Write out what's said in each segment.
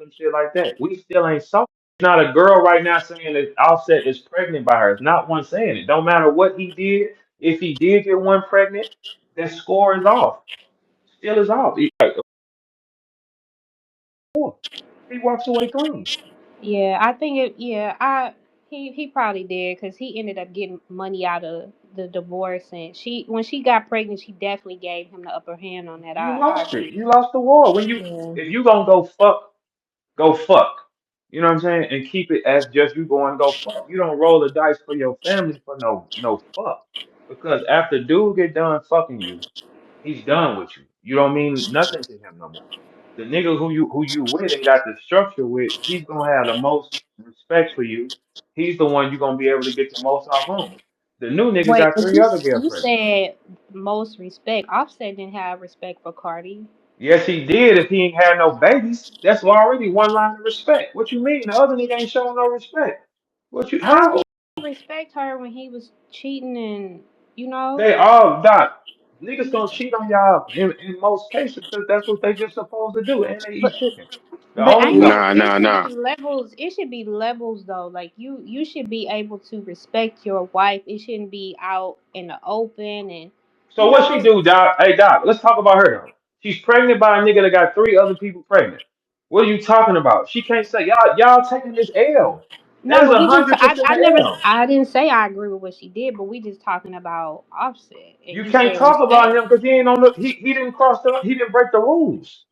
some shit like that. We still ain't saw. It's not a girl right now saying that Offset is pregnant by her. It's not one saying it. Don't matter what he did. If he did get one pregnant, that score is off. Still is off. He walks away clean. Yeah, I think it. Yeah, I he probably did because he ended up getting money out of the divorce, and she when she got pregnant, she definitely gave him the upper hand on that. You I lost it. agree. You lost the war. When you Yeah. if you gonna go fuck, go fuck. You know what I'm saying? And keep it as just you going go fuck. You don't roll the dice for your family for no fuck. Because after dude get done fucking you, he's done with you. You don't mean nothing to him no more. The nigga who you with and got the structure with, he's gonna have the most respect for you. He's the one you're gonna be able to get the most off on. The new nigga Wait, got but three other you girlfriends. said most respect. Offset didn't have respect for Cardi. Yes, he did. If he ain't had no babies, that's already one line of respect. What you mean? The other nigga ain't showing no respect. What you? How he How? respect her when he was cheating and you know? They all Doc. Niggas gonna cheat on y'all in most cases because that's what they just supposed to do, and they But eat chicken. The but only ain't the it? Nah, It nah, should be nah. levels. It should be levels though. Like you should be able to respect your wife. It shouldn't be out in the open and so you what she know. do, Doc? Hey Doc, let's talk about her though. She's pregnant by a nigga that got three other people pregnant. What are you talking about? She can't say y'all taking this L. That No, is but a we just. hundred percent I never. L. I didn't say I agree with what she did, but we just talking about Offset, and You you can't said talk about respect. him because he ain't on the he didn't cross the he didn't break the rules.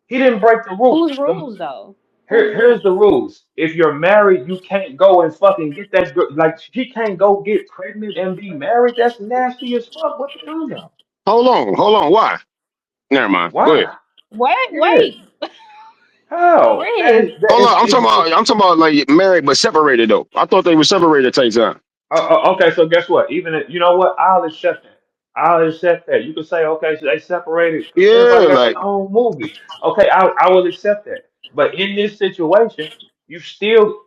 He didn't break the rules. Whose rules though? Whose Here's rules? the rules. If you're married, you can't go and fucking get that girl. Like she can't go get pregnant and be married. That's nasty as fuck. What you talking about? Hold on. Why? Never mind. Go ahead. Why? Wait, Yeah. wait, How? That Chris. is that Hold is on. I'm talking about like married but separated though. I thought they were separated at the same time. okay, so guess what? Even if, you know what? I'll accept that. I'll accept that. You can say, okay, so they separated because everybody Yeah, got their like own movie. Okay, I will accept that. But in this situation,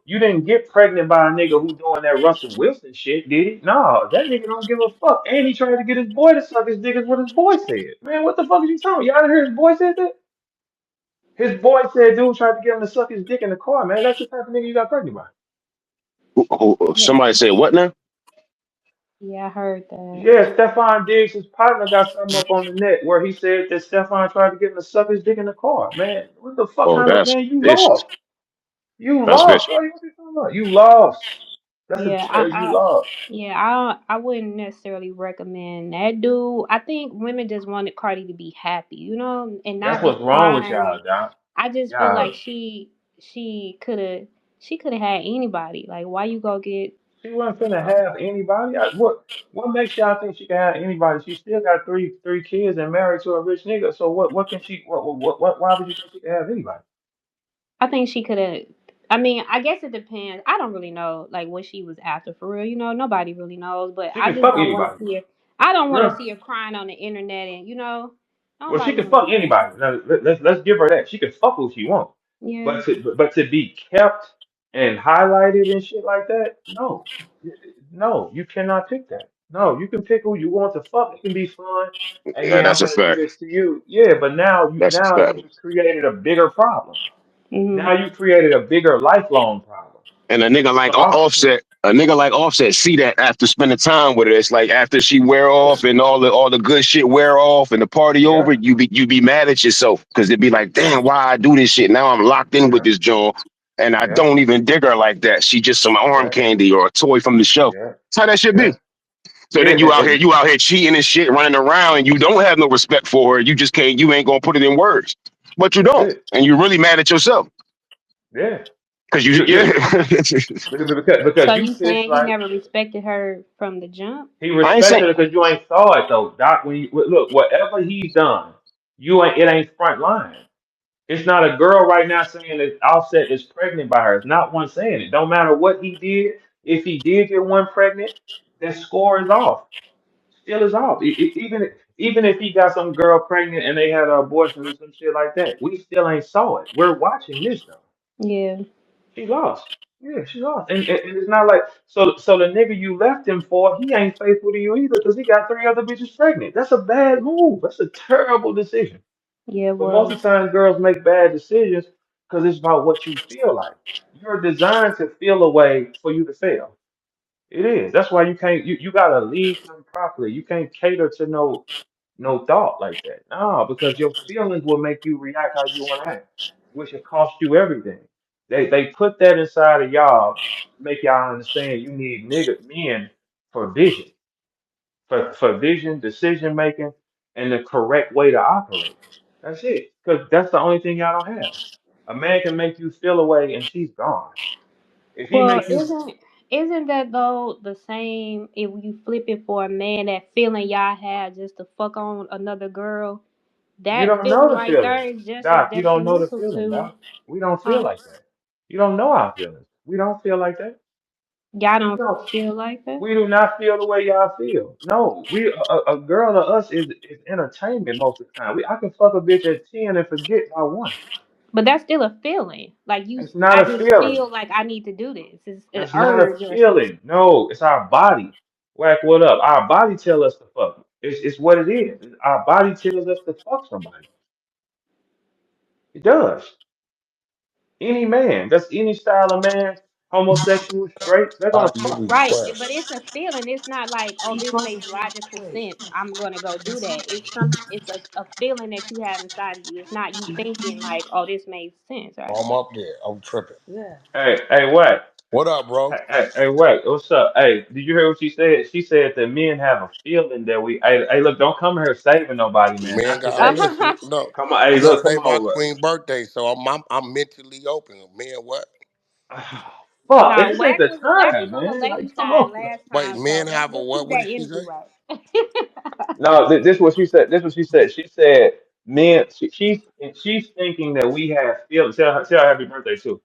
you didn't get pregnant by a nigga who doing that Russell Wilson shit, did he? No, that nigga don't give a fuck. And he tried to get his boy to suck his dick is what his boy said. Man, what the fuck is you talking? Y'all didn't hear his boy said that? His boy said dude tried to get him to suck his dick in the car, man. That's the type of nigga you got pregnant by. Yeah, somebody said what now? yeah, I heard that. Yeah, Stefan Diggs' partner got something up on the net where he said that Stefan tried to get him to suck his dick in the car. Man, what the fuck Oh, kind of that's man? You vicious. lost. You That's lost, vicious. Shorty. What you talking about? You lost. That's a Yeah, you lost. yeah, I wouldn't necessarily recommend that dude. I think women just wanted Cardi to be happy, you know, and That's not be what's wrong with crying. And y'all, Doc. I just feel like Y'all, she could have had anybody. Like, why you go get? she wasn't finna have anybody. What makes y'all think she can have anybody? She still got three kids and married to a rich nigga. So what can she what why would you think she can have anybody? I think she could have. I mean, I guess it depends. I don't really know, like what she was after for real. You know, nobody really knows. But She I can just fuck don't want anybody. to see her. I don't want to Yeah. see her crying on the internet, and you know, Well, she nobody can want to fuck see that. anybody. Now, let's give her that. She can fuck who she wants. Yeah, But to be kept and highlighted and shit like that, no, no, you cannot pick that. No, you can pick who you want to fuck. It can be fun. Hey Yeah, man, I'm that's a gonna do fact. this to you. Yeah, but That's a now fact. you just created a bigger problem. hmm, Now you created a bigger lifelong problem. And So I, A nigga like Offset, see that after spending time with her, it's like after she wear yeah, off and all the good shit wear off and the party over, yeah, you be mad at yourself because it'd be like, damn, why I do this shit? Now I'm locked in with yeah, this joint, and I yeah, don't even dig her like that. She just some arm yeah, candy or a toy from the shelf. yeah, That's how that should yeah, be. So yeah, then you out here cheating and shit, running around, and you don't have no respect for her. You just can't. You ain't gonna put it in words, but you that's don't, it. and you're really mad at yourself Yeah, because you yeah. so because you you fist saying he like. never respected her from the jump? He I ain't saying respected it because you ain't saw it though, Doc. When you look, whatever he's done, you ain't it ain't front line. It's not a girl right now saying that Offset is pregnant by her. It's not one saying it. Don't matter what he did. If he did get one pregnant, that score is off. Still is off. Even if he got some girl pregnant and they had an abortion or some shit like that, we still ain't saw it. We're watching this though. Yeah, She lost. Yeah, she lost. And it's not like so the nigga you left him for, he ain't faithful to you either because he got three other bitches pregnant. That's a bad move. That's a terrible decision. yeah. But most Well, of the time girls make bad decisions because it's about what you feel like. You're designed to feel a way for you to fail. It is. That's why you can't. You gotta lead them properly. You can't cater to no thought like that. No, because your feelings will make you react how you want to act, which will cost you everything. They put that inside of y'all, make y'all understand you need men for vision, for vision, decision making, and the correct way to operate. That's it. Because that's the only thing y'all don't have. A man can make you feel away and she's gone. If he Well, make you, isn't that though the same if you flip it for a man, that feeling y'all have just to fuck on another girl? you That don't know feeling the right feeling. there is just as Doc, you don't know the detrimental feeling, to, Doc. We don't feel huh? like that. You don't know our feelings. We don't feel like that. Y'all We don't don't. feel like that? We do not feel the way y'all feel. No, a girl to us is entertainment most of the time. I can fuck a bitch at 10 and forget by one. But that's still a feeling. Like It's not I a just feeling. feel like I need to do this. It's an That's not a urge or something. feeling. No, it's our body. Whack, what up? Our body tell us to fuck. It's what it is. Our body tells us to fuck somebody. It does. Any man, that's any style of man, homosexual, straight, they're gonna After you fuck. Right, request. but it's a feeling. It's not like, oh, this makes logical sense. I'm gonna go do that. It's some. It's a feeling that you have inside of you. It's not you thinking like, oh, this makes sense, right? I'm up there. I'm tripping. Hey, what? What up, bro? Hey, wait, what's up? Hey, did you hear what she said? She said that men have a feeling that we. Hey, look, don't come here saving nobody, man. Man, Not God, today. listen. No, Come on, hey, we gonna look, come save my on, look. queen birthday, so I'm mentally open. Man, what? Fuck, No, this ain't the Wack was time, on the man. lady Like, come side on. last Wait, time, so men have a let's what? keep What that did she energy say? right. No, this what she said. This what she said. She said, "Men, she's thinking that we have feelings. Tell her happy birthday too.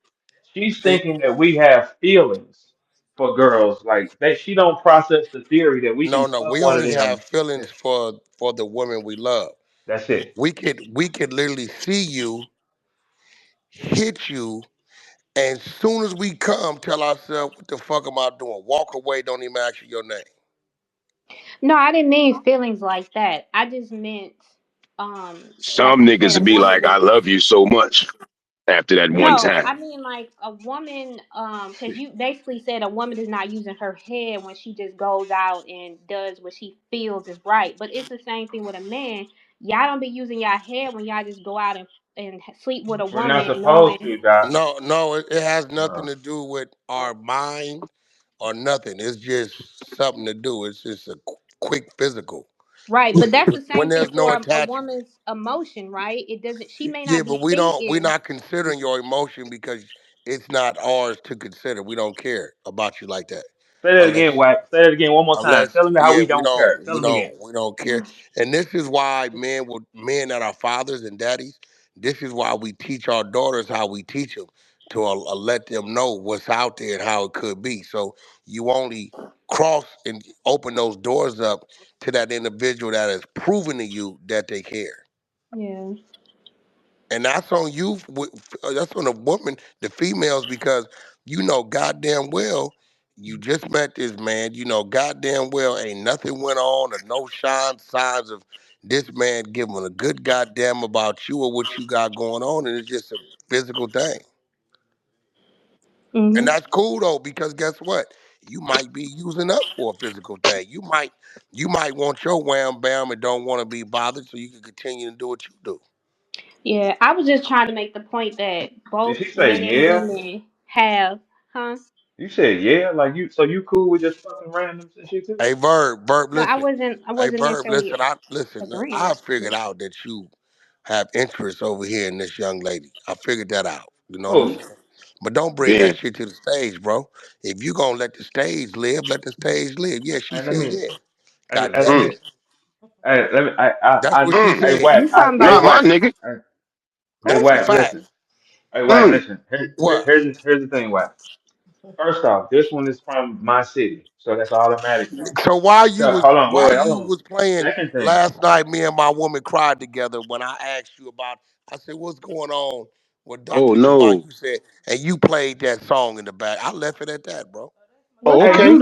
She's See, thinking that we have feelings for girls. Like that, she don't process the theory that we can no, no, fuck we one of only have them. feelings for the women we love. That's it. We could literally see you, hit you, and soon as we come, tell ourselves, "What the fuck am I doing?" Walk away. Don't even ask you your name. No, I didn't mean feelings like that. I just meant, like Some you said, niggas a would be woman like, I that. love you so much after that one No, time. I mean like a woman, because you basically said a woman is not using her head when she just goes out and does what she feels is right. But it's the same thing with a man. Y'all don't be using y'all head when y'all just go out and sleep with a We're not woman supposed knowing. to, Doc. No, no, it has nothing No. to do with our mind or nothing. It's just something to do. It's just a quick physical. Right, but that's the When same thing there's no for a attachment. woman's emotion, right? It doesn't. She may Yeah, not but be we're thinking. not considering your emotion because it's not ours to consider. We don't care about you like that. Say that again, Unless Wack. Say that again one more time. unless Tell them how yeah, we don't care. Tell them again. we don't care. And this is why men that are fathers and daddies, this is why we teach our daughters how we teach them to let them know what's out there and how it could be. So you only cross and open those doors up to that individual that has proven to you that they care. Yeah. And that's on you. That's on the woman, the females, because you know goddamn well you just met this man. You know goddamn well ain't nothing went on or no signs of this man giving a good goddamn about you or what you got going on, and it's just a physical thing. And Mhm. that's cool though, because guess what? You might be using up for a physical thing. You might want your wham bam and don't want to be bothered, so you can continue to do what you do. Yeah, I was just trying to make the point that Did both she say men and yeah? women have, huh? You said yeah, like you. So you cool with just fucking randoms and shit too? Hey, Verb, No, I listen. wasn't. I Hey, wasn't Verb, necessarily listen. Listen. agreeing. I figured out that you have interest over here in this young lady. I figured that out. You know what I'm Oh, saying? But don't bring that Big. shit to the stage, bro. If you gonna let the stage live, let the stage live. Yeah, she hey, let said me. yeah. Hey, God hey, let damn Mm, it. me. Hey, let me. That's what she mm. Hey, said. You Wack. talking Hey, Not about? my Wack. nigga. Hey, hey, That's a Wack. fact. Listen. Hey, Wack. Mm. Listen. What? Here's the thing, Wack. First off, this one is from my city, so that's automatic for me. So So hold on. Wait, while wait. Hold you on. was playing Second thing. last night, me and my woman cried together when I asked you about. I said, "What's going on with Oh Ducky's wife?" no. You said, and you played that song in the back. I left it at that, bro. What Oh, Hey, song? okay. What?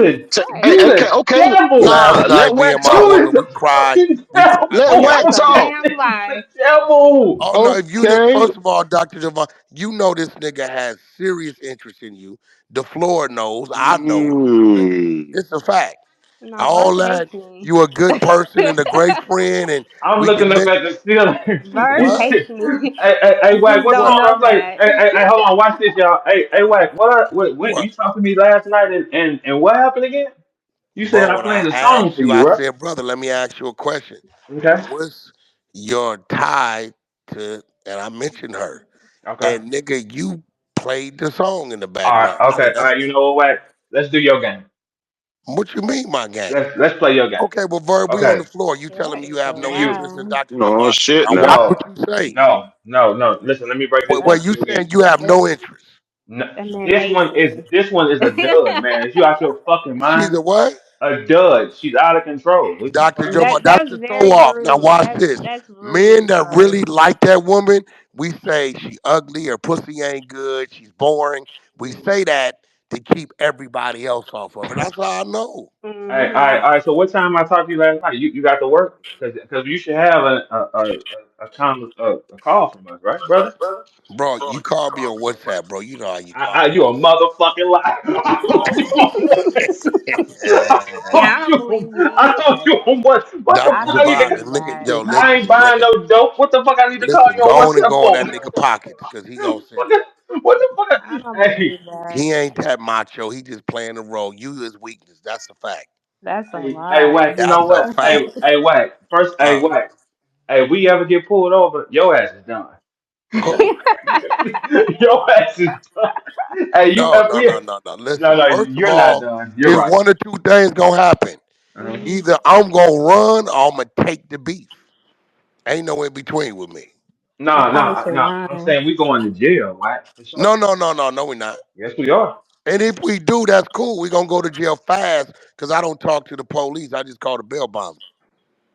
Hey, you okay, the okay. devil. Last Nah, let night, me Wack and my talk. You is woman, we the cried. fucking We cried. Let Oh devil. yeah. Wack That's a talk. damn Wack is the lie. devil. Oh no, if you did, Okay. first of all, Dr. Javon, you know this nigga has serious interest in you. The floor knows, I know. Mm. It's a fact. No, All Verb that hates me. you a good person and a great friend, and I'm we looking can up let at the ceiling. Verb You what, see, hates me. hey, You Wack, just what's going don't on? know I'm like, that. hold on, watch this, y'all. Hey, Wack, what, what, you talked to me last night and what happened again? You said bro? I When I played a song asked for you, you, I right? said, brother, let me ask you a question. Okay. What's your tie to? And I mentioned her, Okay. and nigga, you played the song in the All right. background. I Okay. said, All that's right. You know what, Wack? Let's do your game. what you mean, my game. Let's play your game. Okay, well, Verb, we on Okay. the floor. You telling That me is you a have no And you interest in lie. Dr. Oh Javon. shit Now watch now. what no, you say. no. Listen, let me break this Well, down That's you to you. saying you have that no interest. No, that man this hates one is me. a dud, man. Is you out your fucking She's mind? a what? A dud. She's out of control. What the Dr. fuck is Javon, That you? that's that's the throw very off. Now rude. watch this. That's Men rude, that Verb. really like that woman, we say she ugly, her pussy ain't good, she's boring. We say that to keep everybody else off of her. That's how I know. Mhm. All right. So what time I talked to you last night? You got to work because you should have a call from us, right, brother? Bro, you call me on WhatsApp, bro. You know how you call You me. a motherfucking liar. I thought you on Yeah, I don't believe you I either, thought you Wack. on what the I Dr. fuck don't I Javon, believe need you, nigga, Wack. yo, I listen, ain't buying nigga. no dope. What the fuck I need to call Listen, you on go on and WhatsApp go in for? that nigga pockets, cause he gonna send What it. what the fuck? I don't Hey, believe that. He ain't that macho. He just playing the role. You his weakness. That's a fact. That's a hey, lie. Wack, you know That's a what? fact. Wack. First, Huh? Wack. Hey, we ever get pulled over, your ass is done. Who? Your ass is done. Hey, you No, ever no, no, no, no. Listen, no, first of you're not all, done. You're it's right. one or two things gonna happen. Uh-huh. Mhm. Either I'm gonna run or I'm gonna take the beef. Ain't no in between with me. You No, probably no, should no. I'm run. saying we going to jail, right? For sure. No, we not. Yes, we are. And if we do, that's cool. We gonna go to jail fast because I don't talk to the police. I just call the bail bondsman.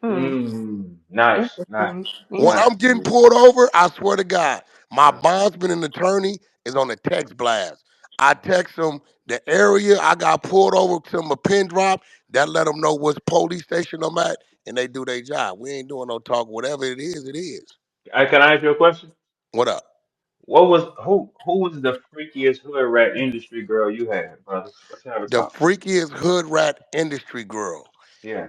Hmm. Nice, nice, Interesting. When nice. I'm getting Interesting. pulled over, I swear to God, my Uh, bondsman and attorney is on a text blast. I text them the area I got pulled over, to them a pin drop, that let them know which police station I'm at, and they do their job. We ain't doing no talk. Whatever it is, it is. can I ask you a question? What up? Who was the freakiest hood rat industry girl you had, brother? Let's have a The talk. freakiest hood rat industry girl. Yeah.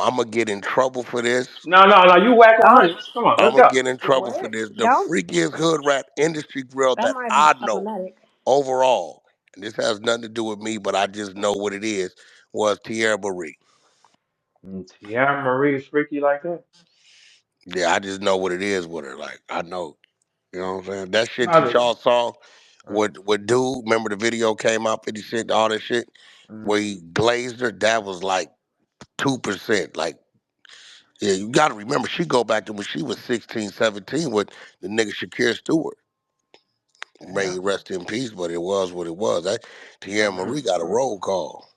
I'm gonna get in trouble for this. No. You whack Oh, 100. Come on, I'm let's gonna go. get in trouble for what? this. The Don't. freakiest hood rat industry girl That that might be I know problematic. overall, and this has nothing to do with me, but I just know what it is, was Tierra Marie. Tiara Marie is freaky like that? Yeah, I just know what it is with her. Like, I know. You know what I'm saying? That shit No, that y'all saw uh, with dude, remember the video came out, 50 Cent, all that shit, uh, where he glazed her, that was like 2%. Like, yeah, you gotta remember, she go back to when she was 16, 17 with the nigga Shakir Stewart. May he damn. rest in peace, but it was what it was. That Tierra Uh, Marie got a uh. roll call.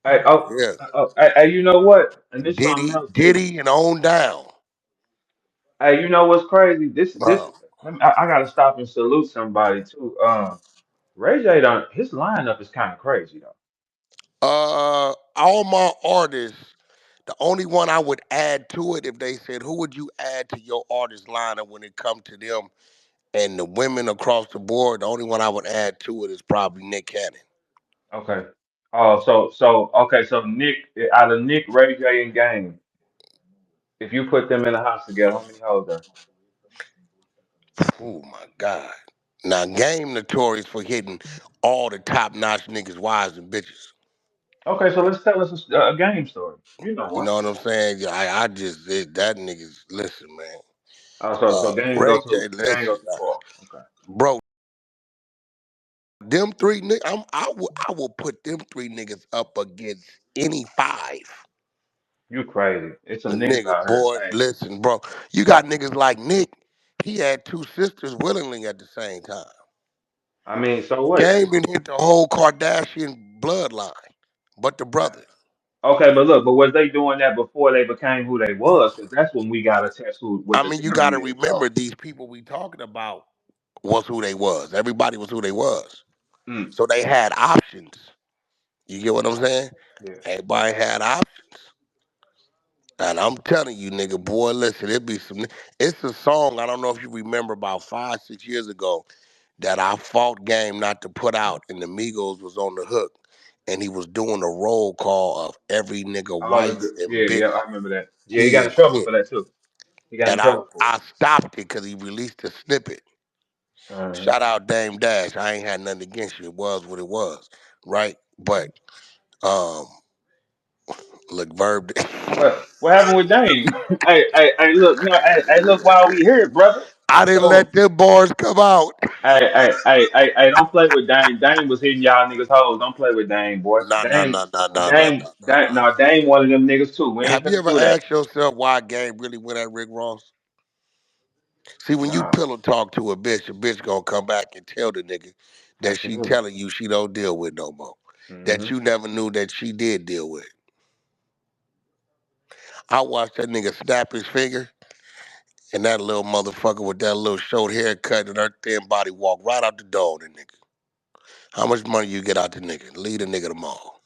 Hey, Yeah. you know what? And this something else too. Diddy and on down. Hey, you know what's crazy? Uh, I gotta stop and salute somebody too. Ray J done his lineup is kind of crazy though. all my artists, the only one I would add to it if they said, who would you add to your artist lineup when it comes to them and the women across the board, the only one I would add to it is probably Nick Cannon. Okay. Oh, so Nick out of Nick, Ray J, and Game, if you put them in a house together, how many hoes are? Oh my God. Now, Game notorious for hitting all the top notch niggas, wives, and bitches. Okay, so let's tell us a game story. You know You one. know what I'm saying? Yeah, I just, that niggas, listen, man. Oh, so Ray J, game listen, go too far. Okay. bro, them three niggas, I will put them three niggas up against any five. You crazy. It's some niggas Nigga, out here. boy, Hey, listen, bro. You got niggas like Nick. He had two sisters willingly at the same time. I mean, so what? Game been hit the whole Kardashian bloodline, but the brother. Okay, but look, but was they doing that before they became who they was? Because that's when we got to test who what I the mean, you got theory to is. remember these people we talking about was who they was. Everybody was who they was. Mm. So they had options. You get what I'm saying? Yeah. Everybody had options. And I'm telling you, nigga, boy, listen, it be some. It's a song I don't know if you remember about 5, 6 years ago that I fought game not to put out, and the Migos was on the hook, and he was doing a roll call of every nigga Oh, wife and yeah, yeah, bitch I remember that. Yeah, he he got in and trouble shit. for that too. He got in And I trouble for I stopped it because he released a snippet. it. Uh-huh. Shout out Dame Dash. I ain't had nothing against you. It was what it was, right? But um, look, Verb. What happened with Dame? Hey, look, no, hey, look, while we here, brother. I didn't let So, them bars come out. don't play with Dame. Dame was hitting y'all niggas hoes. Don't play with Dame, boy. Nah, nah, Dame, nah, nah, nah, nah, Dame, nah, nah, Dame, nah. no, Dame one of them niggas too. We ain't Have you finna ever do that. asked yourself why Game really went at Rick Ross? See, when you Nah, pillow talk to a bitch gonna come back and tell the nigga that she absolutely. telling you she don't deal with no more. That Hmm. you never knew that she did deal with. I watched that nigga snap his finger and that little motherfucker with that little short haircut and her thin body walk right out the door, the nigga. How much money you get out the nigga? Leave the nigga the mall.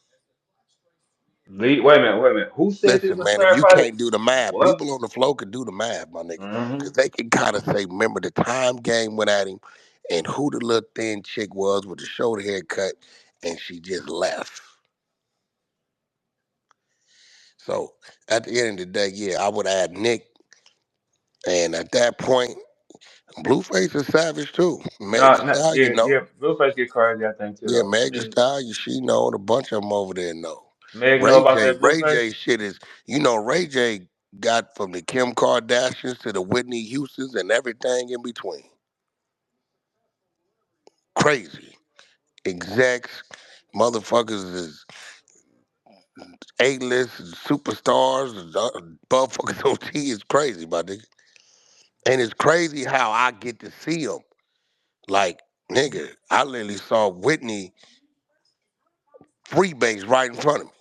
Wait a minute, wait a minute. Who said this Listen, was man, if you clarified? can't do the math, What? people on the floor can do the math, my nigga. Hmm. Because they can kind of say, remember the time Game went at him and who the little thin chick was with the short haircut and she just left. So at the end of the day, yeah, I would add Nick. And at that point, Blueface is savage too. Meg Thee No, no, Stallion, yeah, you know. yeah. Blueface get crazy, I think too, Yeah, though. Meg Thee Stallion, she know, and a bunch of them over there know. Meg know about that Ray Blueface. J shit is, Ray J got from the Kim Kardashians to the Whitney Houstons and everything in between. Crazy. Execs, motherfuckers is A-list, superstars, motherfuckers on T is crazy, my nigga. And it's crazy how I get to see them. Like, nigga, I literally saw Whitney freebase right in front of me.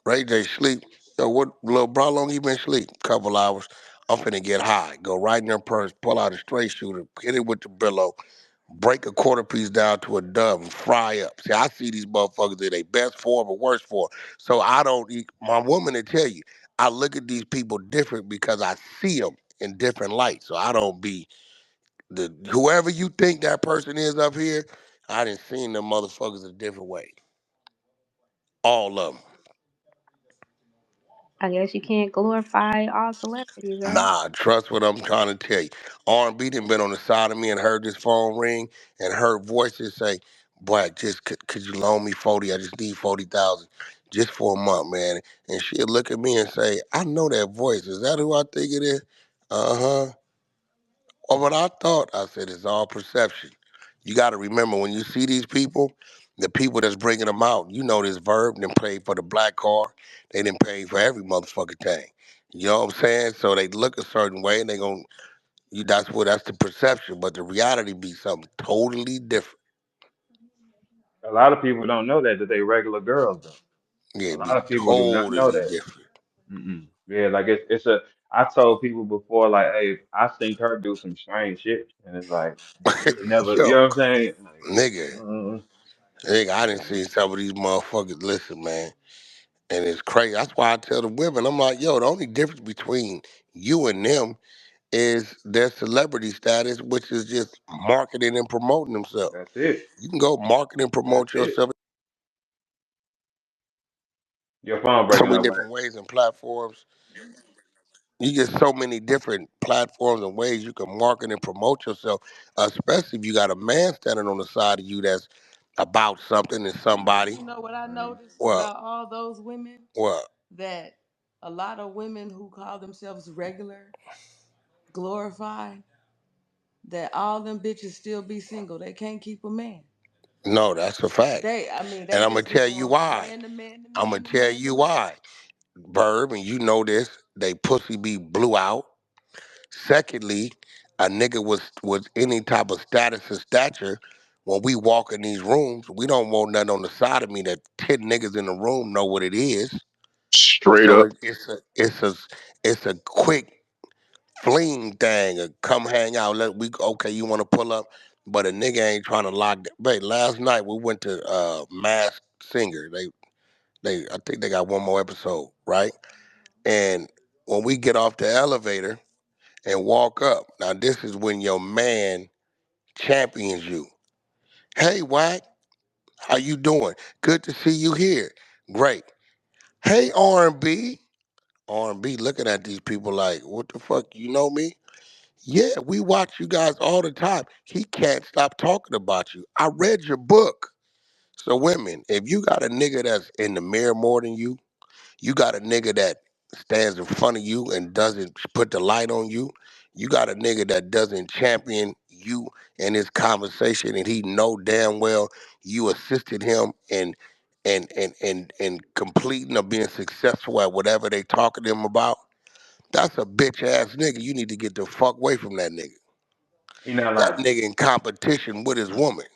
Ray J sleep. Yo, what little bro long you been sleep? Couple hours. I'm finna get high. Go right in their purse, pull out a straight shooter, hit it with the Brillo, break a quarter piece down to a dub and fry up. See, I see these motherfuckers in their best form or worst form. So I don't eat my woman to tell you, I look at these people different because I see them in different lights. So I don't be the whoever you think that person is up here, I done seen them motherfuckers a different way. All of them. I guess you can't glorify all celebrities, huh? Nah, trust what I'm trying to tell you. R&B done been on the side of me and heard this phone ring and heard voices say, boy, just could you loan me 40? I just need 40,000 just for a month, man. And she'll look at me and say, I know that voice. Is that who I think it is? Uh-huh. Or what I thought, I said, it's all perception. You got to remember when you see these people, the people that's bringing them out, this verb, then pay for the black car. They didn't pay for every motherfucking thing. You know what I'm saying? So they look a certain way and they gon' that's the perception, but the reality be something totally different. A lot of people don't know that they regular girls though. Yeah, A it lot be of people do not know totally that. different. Mm-mm. Yeah, like it's a. I told people before, like, hey, I seen her do some strange shit, and it's like you would never, you Yo, know what I'm saying? Like, nigga, mm, I didn't see some of these motherfuckers. Listen, man, and it's crazy. That's why I tell the women, I'm like, yo, the only difference between you and them is their celebrity status, which is just marketing and promoting themselves. that's it. You can go market and That's promote it. yourself Your phone so breaking many up, Wack. different ways and platforms. You get so many different platforms and ways you can market and promote yourself, especially if you got a man standing on the side of you that's about something and somebody. You know what I Mm. noticed Well, about all those women? well, That a lot of women who call themselves regular, glorified, that all them bitches still be single. They can't keep a man. no, that's a fact. I mean, And they I'm gonna just be tell you going from why. man to man to I'm gonna man to tell man to you man. why. Verb, and you know this, they pussy be blew out. Secondly, a nigga was any type of status or stature. When we walk in these rooms, we don't want nothing on the side of me that 10 niggas in the room know what it is. Straight So up. it's a quick fling thing. Come hang out. You want to pull up? but a nigga ain't trying to lock. Babe, last night we went to Masked Singer. I think they got one more episode, right? And when we get off the elevator and walk up, now this is when your man champions you. Hey, Wack, how you doing? Good to see you here. Great. Hey, R&B. R&B looking at these people like, what the fuck, you know me? Yeah, we watch you guys all the time. He can't stop talking about you. I read your book. So women, if you got a nigga that's in the mirror more than you got a nigga that stands in front of you and doesn't put the light on you, you got a nigga that doesn't champion you in his conversation and he know damn well you assisted him in completing or being successful at whatever they talking to him about. That's a bitch ass nigga. You need to get the fuck away from that nigga. He not That like you. nigga in competition with his woman.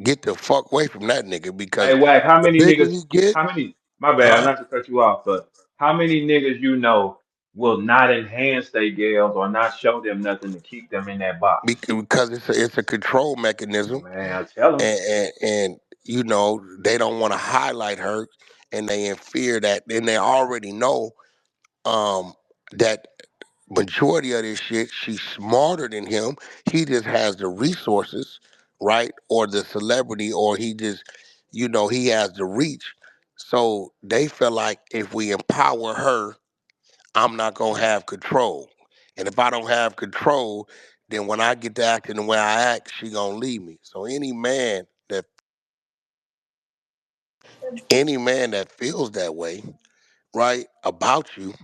Get the fuck away from that nigga because Hey, Wack, how the many bigger niggas? he get, How many? My bad, huh? not to cut you off, but how many niggas you know will not enhance their gals or not show them nothing to keep them in that box? Because it's a control mechanism, Man, I tell them. and you know they don't want to highlight her, and they in fear that, and they already know um that majority of this shit she's smarter than him. He just has the resources, right, or the celebrity, or he just, he has the reach. So they feel like if we empower her, I'm not gonna have control. And if I don't have control, then when I get to acting the way I act, she gonna leave me. So any man that feels that way, right, about you,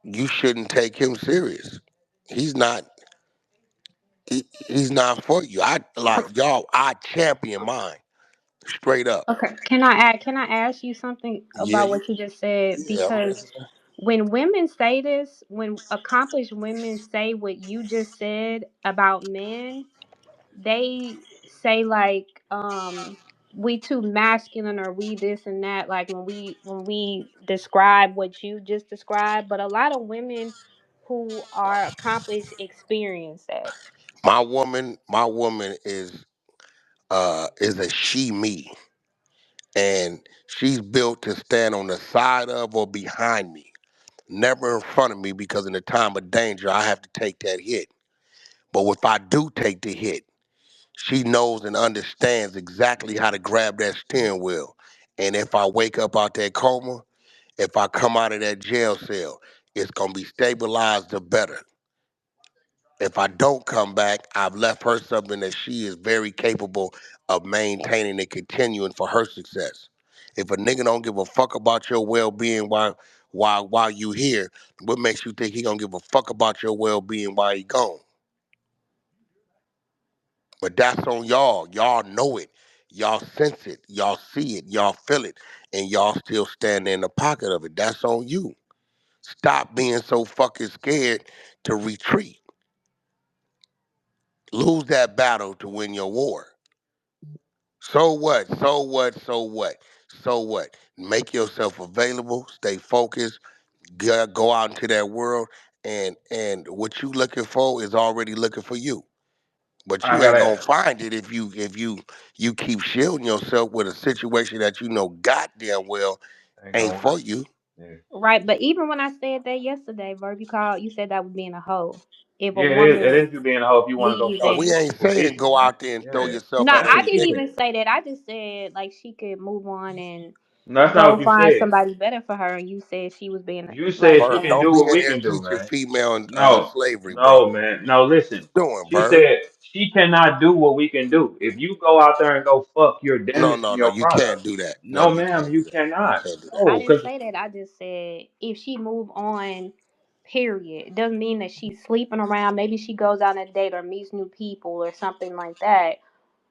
you shouldn't take him serious. He's not he's not for you. I like y'all, I champion mine. Straight up. Okay. Can I ask you something Yeah, about what you just said? yeah, I'm Because listening. when women say this, when accomplished women say what you just said about men, they say like we too masculine or we this and that, like when we describe what you just described, but a lot of women who are accomplished experience that. My woman is a she me, and she's built to stand on the side of or behind me, never in front of me, because in the time of danger I have to take that hit. But if I do take the hit, she knows and understands exactly how to grab that steering wheel. And if I wake up out that coma, if I come out of that jail cell, it's gonna be stabilized or better. If I don't come back, I've left her something that she is very capable of maintaining and continuing for her success. If a nigga don't give a fuck about your well being while you here, what makes you think he gonna give a fuck about your well being while he gone? But that's on y'all. Y'all know it. Y'all sense it. Y'all see it. Y'all feel it. And y'all still standing in the pocket of it. That's on you. Stop being so fucking scared to retreat. Lose that battle to win your war. So what? So what? So what? So what? Make yourself available. Stay focused. Go out into that world, and what you looking for is already looking for you. But I you ain't gotta. gonna find it if you keep shielding yourself with a situation that you know goddamn well Ain't ain't gonna work. for you. Yeah, Right, but even when I said that yesterday, Verb, you said that was being a hoe. If a yeah, it woman is you being a hoe if you want to leave go you But fuck there. we ain't with saying bitches, go man. out there and throw Yeah, yourself No, out that's the what I you didn't window. said. even say that. I just said like she could move on and No, that's not go what you find said. somebody better for her. And you said she was being You like said she Verb, can that. do don't be what in we here can do, teaching man. female No, slavery, bro. no, man. No, listen. What you doing, She Verb? said she cannot do what we can do. If you go out there and go fuck, you're No, damaging no, no. your You can't product. do that. No, No, you ma'am, can't do you that. You cannot. can't do that. I No, didn't because say that. I just said if she move on, period. It doesn't mean that she's sleeping around. Maybe she goes out on a date or meets new people or something like that.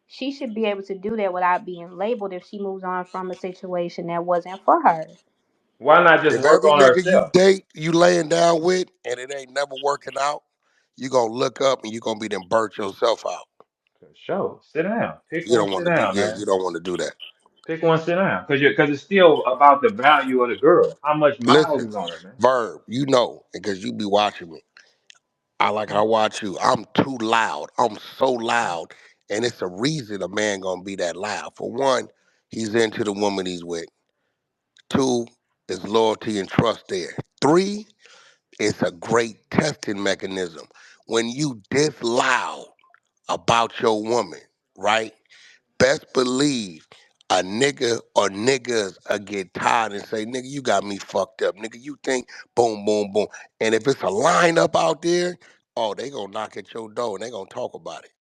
She should be able to do that without being labeled if she moves on from a situation that wasn't for her. why not just If work every on nigga you herself? date, you laying down with, and it ain't never working out, you gonna look up and you gonna be then burnt yourself out. For sure. Sit down. Pick You one, don't sit want to do, down, yeah, man. you don't want to do that. Pick one, sit down. Because it's still about the value of the girl. How much miles Listen, is on her, man? Verb, you know, because you be watching me. I like I watch you. I'm too loud. I'm so loud. And it's a reason a man gonna be that loud. For one, he's into the woman he's with. Two, is loyalty and trust there. Three, it's a great testing mechanism. When you this loud about your woman, right? Best believe a nigga or niggas get tired and say, nigga, you got me fucked up. Nigga, you think boom, boom, boom. And if it's a lineup out there, oh, they gonna knock at your door and they gonna talk about it.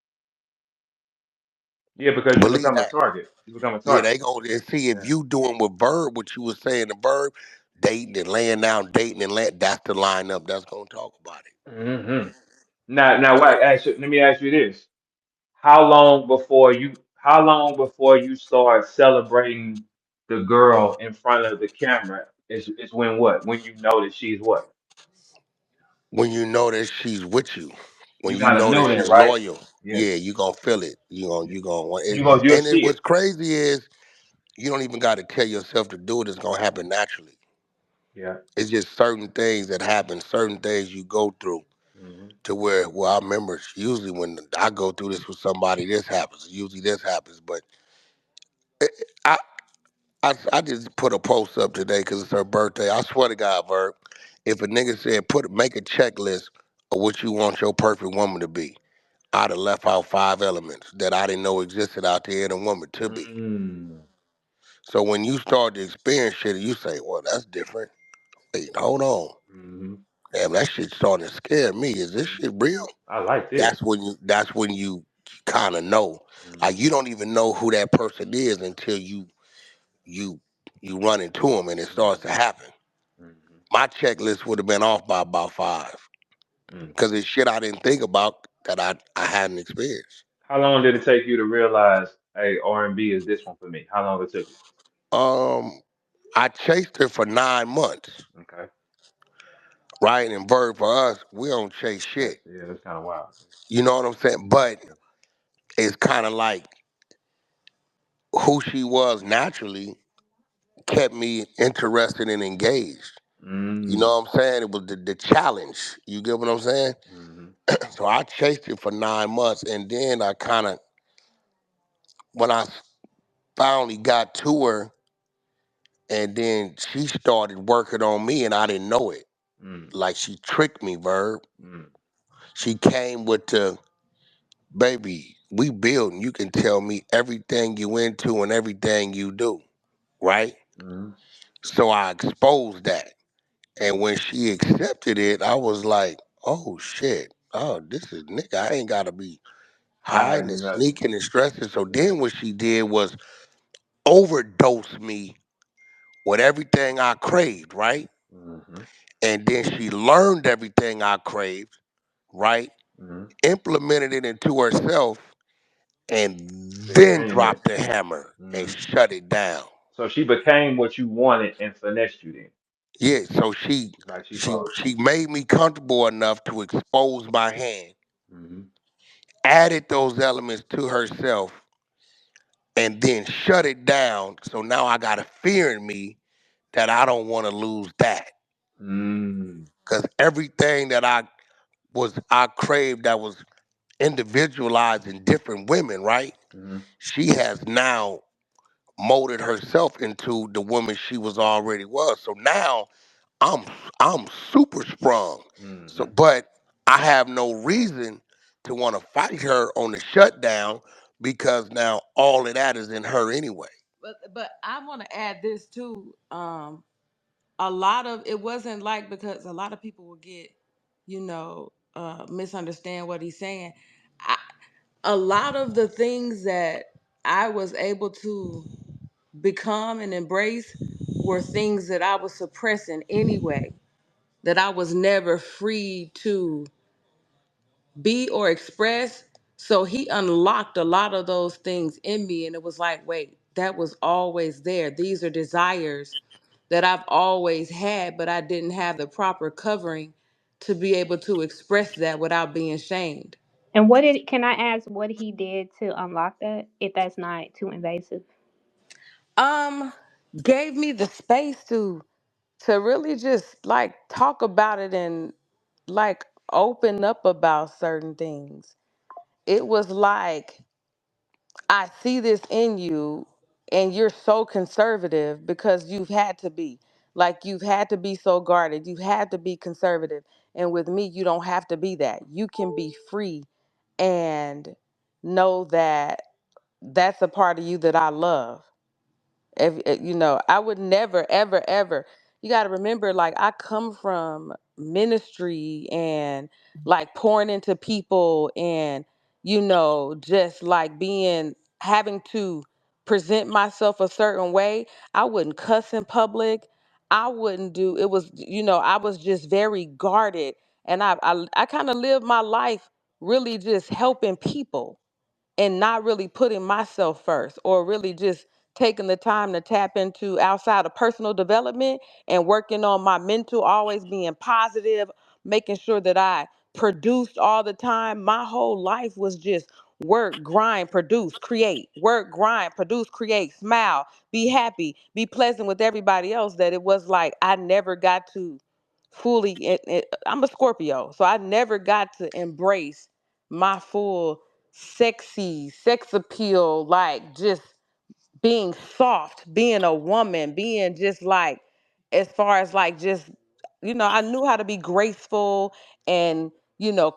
Yeah, because you Believe become a that. target. You become a Yeah, target. they gonna and see if Yeah. you doing with Verb what you was saying to Verb, dating and laying down, dating and that's the lineup that's gonna talk about it. Hmm. Now, Wack, let me ask you this: How long before you start celebrating the girl in front of the camera is when what? When you know that she's what? When you know that she's with you, when You you gotta know that know that, she's right? loyal, Yeah. yeah, you gonna feel it. Yeah. You gonna want it. You'll And see what's it. crazy is you don't even got to tell yourself to do it. It's gonna happen naturally. Yeah. It's just certain things that happen, certain things you go through Hmm. to where. Well, I remember usually when I go through this with somebody, this happens. Usually this happens, but I I just put a post up today because it's her birthday. I swear to God, Verb, if a nigga said make a checklist of what you want your perfect woman to be, I'd have left out 5 elements that I didn't know existed out there in a woman to be. Mm. So when you start to experience shit, you say, "Well, that's different." Wait, hold on. Hmm. Damn, that shit's starting to scare me. Is this shit real? I like this. That's when you kind of know. Like Hmm. you don't even know who that person is until you you run into them and it starts Hmm. to happen. Hmm. My checklist would have been off by about 5 Mm. because it's shit I didn't think about that I hadn't experienced. How long did it take you to realize, hey, R&B is this one for me? How long it took you? Um, I chased her for 9 months, Okay. right? And Verb for us, we don't chase That's shit. yeah, that's kind of wild. You know what I'm saying? But Yeah. it's kind of like who she was naturally kept me interested and engaged. You Mm. know what I'm saying? It was the challenge. You get what I'm saying? Hmm. So I chased it for 9 months, and then I kind of, when I finally got to her, and then she started working on me, and I didn't know it. Mm. Like she tricked me, Verb. Mm. She came with the baby. We building. You can tell me everything you into and everything you do, right? Mm. So I exposed that. And when she accepted it, I was like, oh shit. Oh, this is nigga. I ain't gotta be hiding and Hiding nothing. sneaking and stressing. So Yeah. then what she did was overdose me with everything I craved, right? Hmm. And then she learned everything I craved, right? Hmm. Implemented it into herself and then Became it. dropped the hammer and Hmm. shut it down. So she became what you wanted and finessed you then. Yeah, so she Like she she supposed to. she made me comfortable enough to expose my hand, Hmm. added those elements to herself, and then shut it down. So now I got a fear in me that I don't want to lose that. Mm. Cause everything that I craved that was individualized in different women, right? Hmm. She has now molded herself into the woman she was already was. So now I'm I'm super sprung. So Hmm. but I have no reason to want to fight her on the shutdown because now all of that is in her anyway. But I want to add this too. A lot of it wasn't like, because a lot of people will get, misunderstand what he's saying. I, a lot of the things that I was able to become and embrace were things that I was suppressing anyway, that I was never free to be or express. So he unlocked a lot of those things in me. And it was like, wait, that was always there. These are desires that I've always had, but I didn't have the proper covering to be able to express that without being shamed. And what did can I ask what he did to unlock that? If that's not too invasive. Um, Gave me the space to really just like talk about it and like open up about certain things. It was like, I see this in you, and you're so conservative because you've had to be. Like, you've had to be so guarded. You've had to be conservative. And with me, you don't have to be that. You can be free and know that that's a part of you that I love. I would never, ever, ever. You got to remember, like, I come from ministry and like pouring into people and, just like having to present myself a certain way. I wouldn't cuss in public. I wouldn't do, it was, I was just very guarded. And I kind of lived my life really just helping people and not really putting myself first, or really just taking the time to tap into outside of personal development and working on my mental, always being positive, making sure that I produced all the time. My whole life was just work, grind, produce, create, work, grind, produce, create, smile, be happy, be pleasant with everybody else. That it was like I never got to I'm a Scorpio, so I never got to embrace my full sexy sex appeal, like just being soft, being a woman, being just like, as far as like just, I knew how to be graceful and,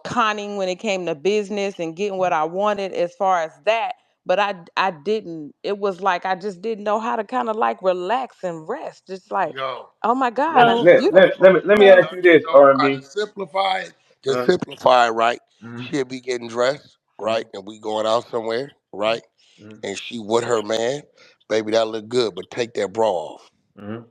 conning when it came to business and getting what I wanted as far as that. But I didn't, it was like I just didn't know how to kind of like relax and rest. Just like, Yo, oh my God, Let, I'm So, let, let, beautiful. let me let me so ask you this, To R&B. simplify it, Uh, right? mm, She'll be getting dressed, right? mm, And we going out somewhere, right? mm, And she with her man, baby, that look good, but take that bra off. mm.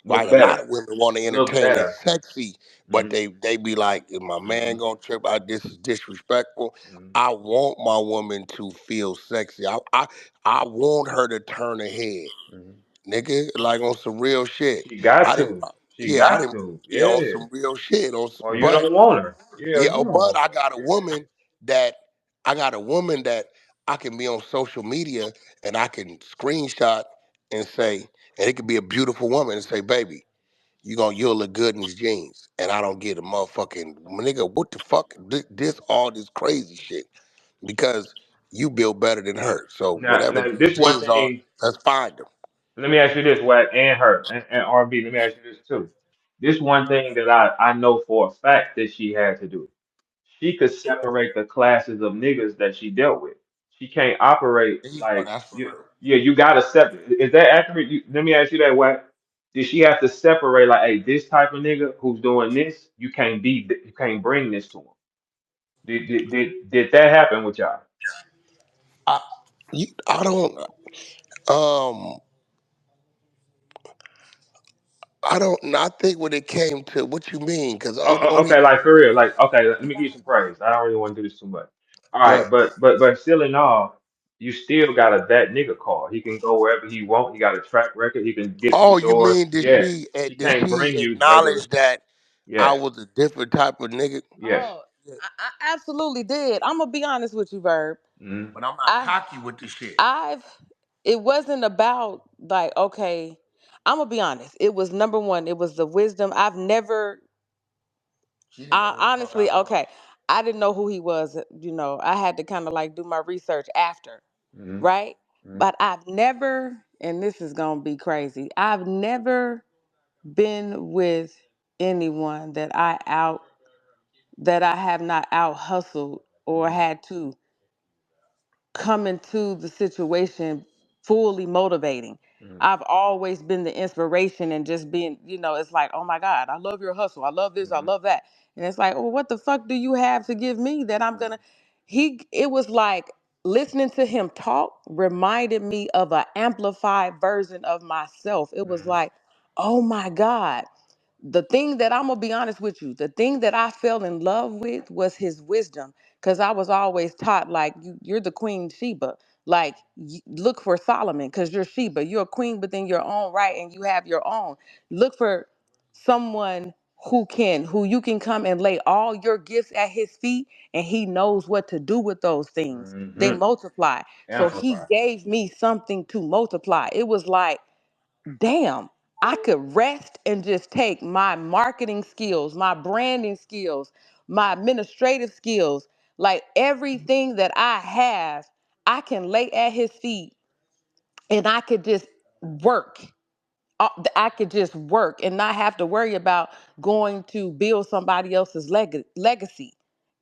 Right, Look a lot better. of women want to Look entertain that better. sexy, but Mm, they be like, "Is my man mm, gonna trip out? This is disrespectful." mm, I want my woman to feel sexy. I want her to turn her head, mm. nigga, like on some real shit. She got I didn't, to. She yeah, I got didn't, to. yeah, on Yeah. some real shit. Or you But don't want her. Yeah, yeah, you don't but want I got a woman that I can be on social media and I can screenshot and say, and it could be a beautiful woman and say, "Baby, you'll look good in these jeans," and I don't get a motherfucking nigga. What the fuck? This all this crazy shit because you build better than her. So her. Now, whatever now these this one jeans are, thing. let's find them. Let me ask you this, Wack, and her, and RB. Let me ask you this too. This one thing that I know for a fact that she had to do. She could separate the classes of niggas that she dealt with. She can't operate There you go. like That's for you. real. Yeah, you gotta separate. Is that accurate? Let me ask you that, Wack. Did she have to separate like, hey, this type of nigga who's doing this, you can't bring this to him. Did that happen with y'all? I I don't um I think when it came to what you mean because only Okay, like for real, like okay, let me give you some praise. I don't really want to do this too much. All go ahead. right, but still in all, you still got a that nigga card. He can go wherever he want. He got a track record. He can get through Oh, you doors. mean Yeah, she did can't she bring you regular. acknowledge that I Yes, was a different type of nigga? yes. Oh, I absolutely did. I'm gonna be honest with you, Verb. Mm-hmm. But I'm not I cocky with the shit. I've it wasn't about like, okay, I'm gonna be honest. It was number one, it was the wisdom. I've never She didn't know I who the fuck honestly, I was. okay, I didn't know who he was, I had to kind of like do my research after, right? Mm-hmm. But I've never, and this is gonna be crazy, I've never been with anyone that I have not out hustled or Mm-hmm. had to come into the situation fully motivating. Mm-hmm. I've always been the inspiration and just being, it's like, oh my God, I love your hustle. I love this. I Mm-hmm. love that. And it's like, oh, what the fuck do you have to give me that I'm gonna it was like listening to him talk reminded me of an amplified version of myself. It was Mm-hmm. like, oh my God, the thing that I'm gonna be honest with you, the thing that I fell in love with was his wisdom. Cause I was always taught like you're the Queen Sheba. Like look for Solomon, because you're Sheba. You're a queen within your own right, and you have your own. Look for someone who you can come and lay all your gifts at his feet, and he knows what to do with those things. They Mm-hmm. multiply. So he Amplify. gave me something to multiply. It was like, damn, I could rest and just take my marketing skills, my branding skills, my administrative skills, like everything that I have, I can lay at his feet and I could just work. I could just work and not have to worry about going to build somebody else's legacy.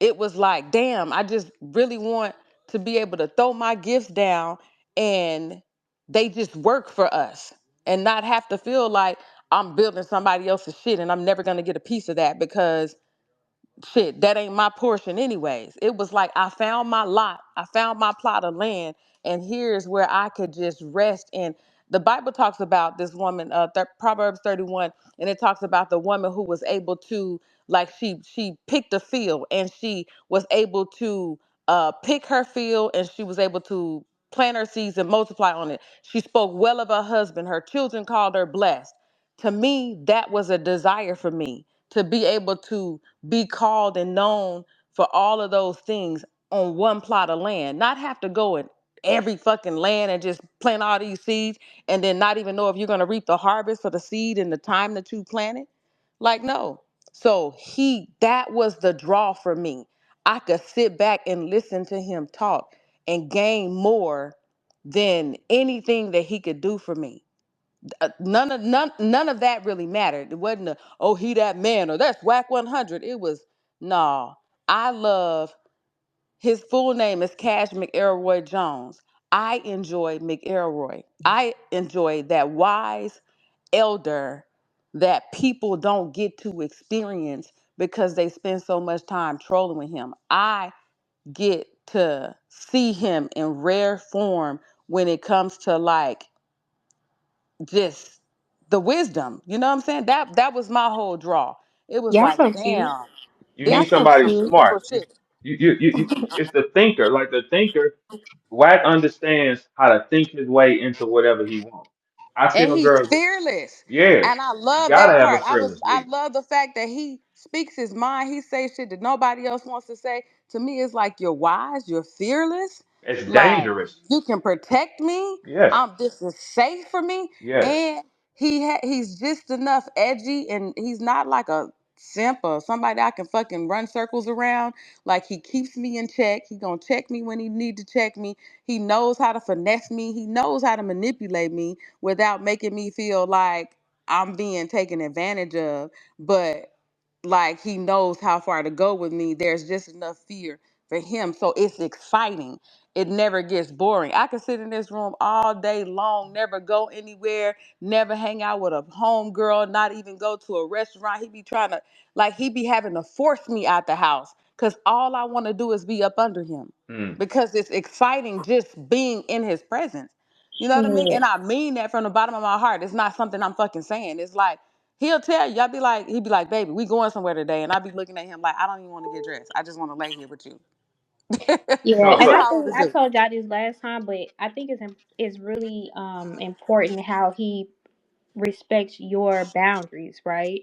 It was like, damn, I just really want to be able to throw my gifts down and they just work for us and not have to feel like I'm building somebody else's shit and I'm never going to get a piece of that because shit, that ain't my portion anyways. It was like I found my lot, I found my plot of land, and here's where I could just rest in. The Bible talks about this woman, Proverbs 31, and it talks about the woman who was able to, like, she picked a field and she was able to pick her field and she was able to plant her seeds and multiply on it. She spoke well of her husband. Her children called her blessed. To me, that was a desire for me to be able to be called and known for all of those things on one plot of land, not have to go in every fucking land and just plant all these seeds and then not even know if you're going to reap the harvest for the seed in the time that you planted. Like, no. So that was the draw for me. I could sit back and listen to him talk and gain more than anything that he could do for me. None of that really mattered. It wasn't oh, he that man or that's Whack 100. It was, no. I love, his full name is Cash McElroy Jones. I enjoy McElroy. I enjoy that wise elder that people don't get to experience because they spend so much time trolling with him. I get to see him in rare form when it comes to like just the wisdom. You know what I'm saying? That was my whole draw. It was Y'all like, so cute. damn, You Y'all need it's so somebody some cute. beautiful smart. shit. It's the thinker. Like the thinker, Wack understands how to think his way into whatever he wants. I And tell he's girls, fearless. yeah, And I you love gotta that have a part. fearless I leader. love the fact that he speaks his mind. He says shit that nobody else wants to say. To me, it's like, you're wise, you're fearless. It's Like, dangerous. you can protect me. Yes, This is safe for me. yes. And he's just enough edgy, and he's not like a simp or somebody I can fucking run circles around. Like, he keeps me in check. He gonna check me when he need to check me. He knows how to finesse me. He knows how to manipulate me without making me feel like I'm being taken advantage of. But like, he knows how far to go with me. There's just enough fear for him. So it's exciting. It never gets boring. I could sit in this room all day long, never go anywhere, never hang out with a homegirl, not even go to a restaurant. He be trying to, like, he be having to force me out the house because all I want to do is be up under him Mm. because it's exciting just being in his presence. You know what I mean? Yeah. And I mean that from the bottom of my heart. It's not something I'm fucking saying. It's like, he'll tell you, he'd be like, baby, we going somewhere today. And I'd be looking at him like, I don't even want to get dressed. I just want to lay here with you. Yeah, So That's and I so all think it I is. told y'all this last time, but I think it's really important how he respects your boundaries, right?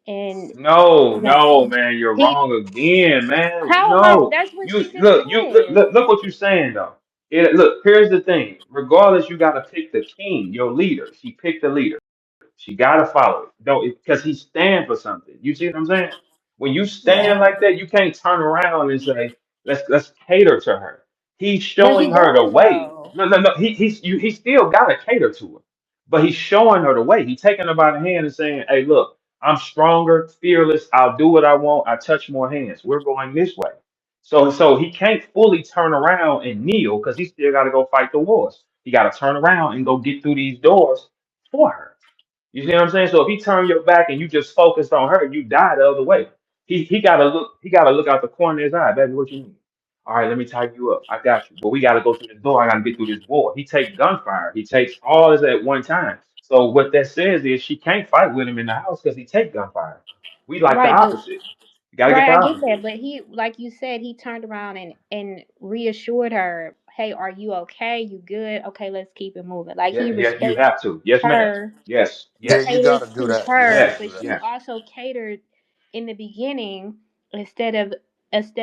And no, yeah, no, man, you're he wrong again, man. how am I? No, That's what you she just look, said. look what you're saying though. Look, here's the thing. Regardless, you got to pick the king, your leader. She picked the leader. She gotta follow it. Don't because he stand for something. You see what I'm saying? When you stand Yeah, like that, you can't turn around and say, let's cater to her. He's but he showing her the does way. though. No, no, no. He still gotta cater to her. But he's showing her the way. He's taking her by the hand and saying, hey, look, I'm stronger, fearless, I'll do what I want, I touch more hands. We're going this way. So he can't fully turn around and kneel because he still gotta go fight the wars. He gotta turn around and go get through these doors for her. You see what I'm saying? So if he turned your back and you just focused on her, you die the other way. He gotta look out the corner of his eye, baby. What you need? All right, let me tie you up. I got you. But we gotta go through the door. I gotta get through this wall. He takes gunfire. He takes all this at one time. So what that says is she can't fight with him in the house because he takes gunfire. We like the Right, but opposite. You gotta get right, the I get opposite. that. But he, like you said, he turned around and reassured her, "Hey, are you okay? You good? Okay, let's keep it moving." Like he Yeah, yes, you respects have to. Yes, ma'am. her. Yes, He Yeah, yes, you catered got to do to that. You have her, to yes, do but that. she yes. also catered in the beginning instead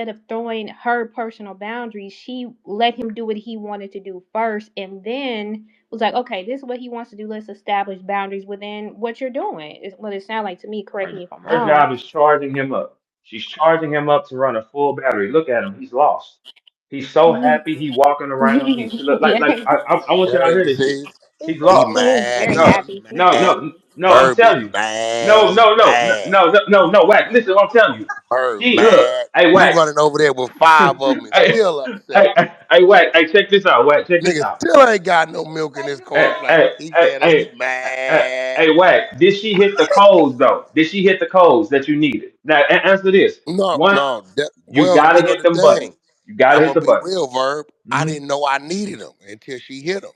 of throwing her personal boundaries. She let him do what he wanted to do first, and then was like, "Okay, this is what he wants to do. Let's establish boundaries within what you're doing." Is what it sounds like to me. Correct Her, me if I'm her wrong. job is charging him up. She's charging him up to run a full battery. Look at him. He's lost. He's so happy. He walking around. He's look like Yeah. I want y'all to There hear you this shit. see, He's he lost. He is mad, very No, happy. He's no, mad. happy. no, no. I'm Verb is telling you. mad. No, He no, no, no, mad. no, no, no, no. Wack, listen. What I'm telling you. Verb He look. mad. Hey, He Wack. running over there with five of them and hey, still upset. hey, Wack. Hey, check this out. Wack, check this Nigga out. still ain't got no milk in his Hey, cornflakes. hey, He hey, said he hey, hey, mad. hey, Wack. Did she hit the codes though? Did she hit the codes that you needed? Now, answer this. No, One, no. you Well, gotta you know hit the them thing. buttons. You gotta I'm hit gonna the be buttons. real, Verb. I Hmm didn't know I needed them until she hit them.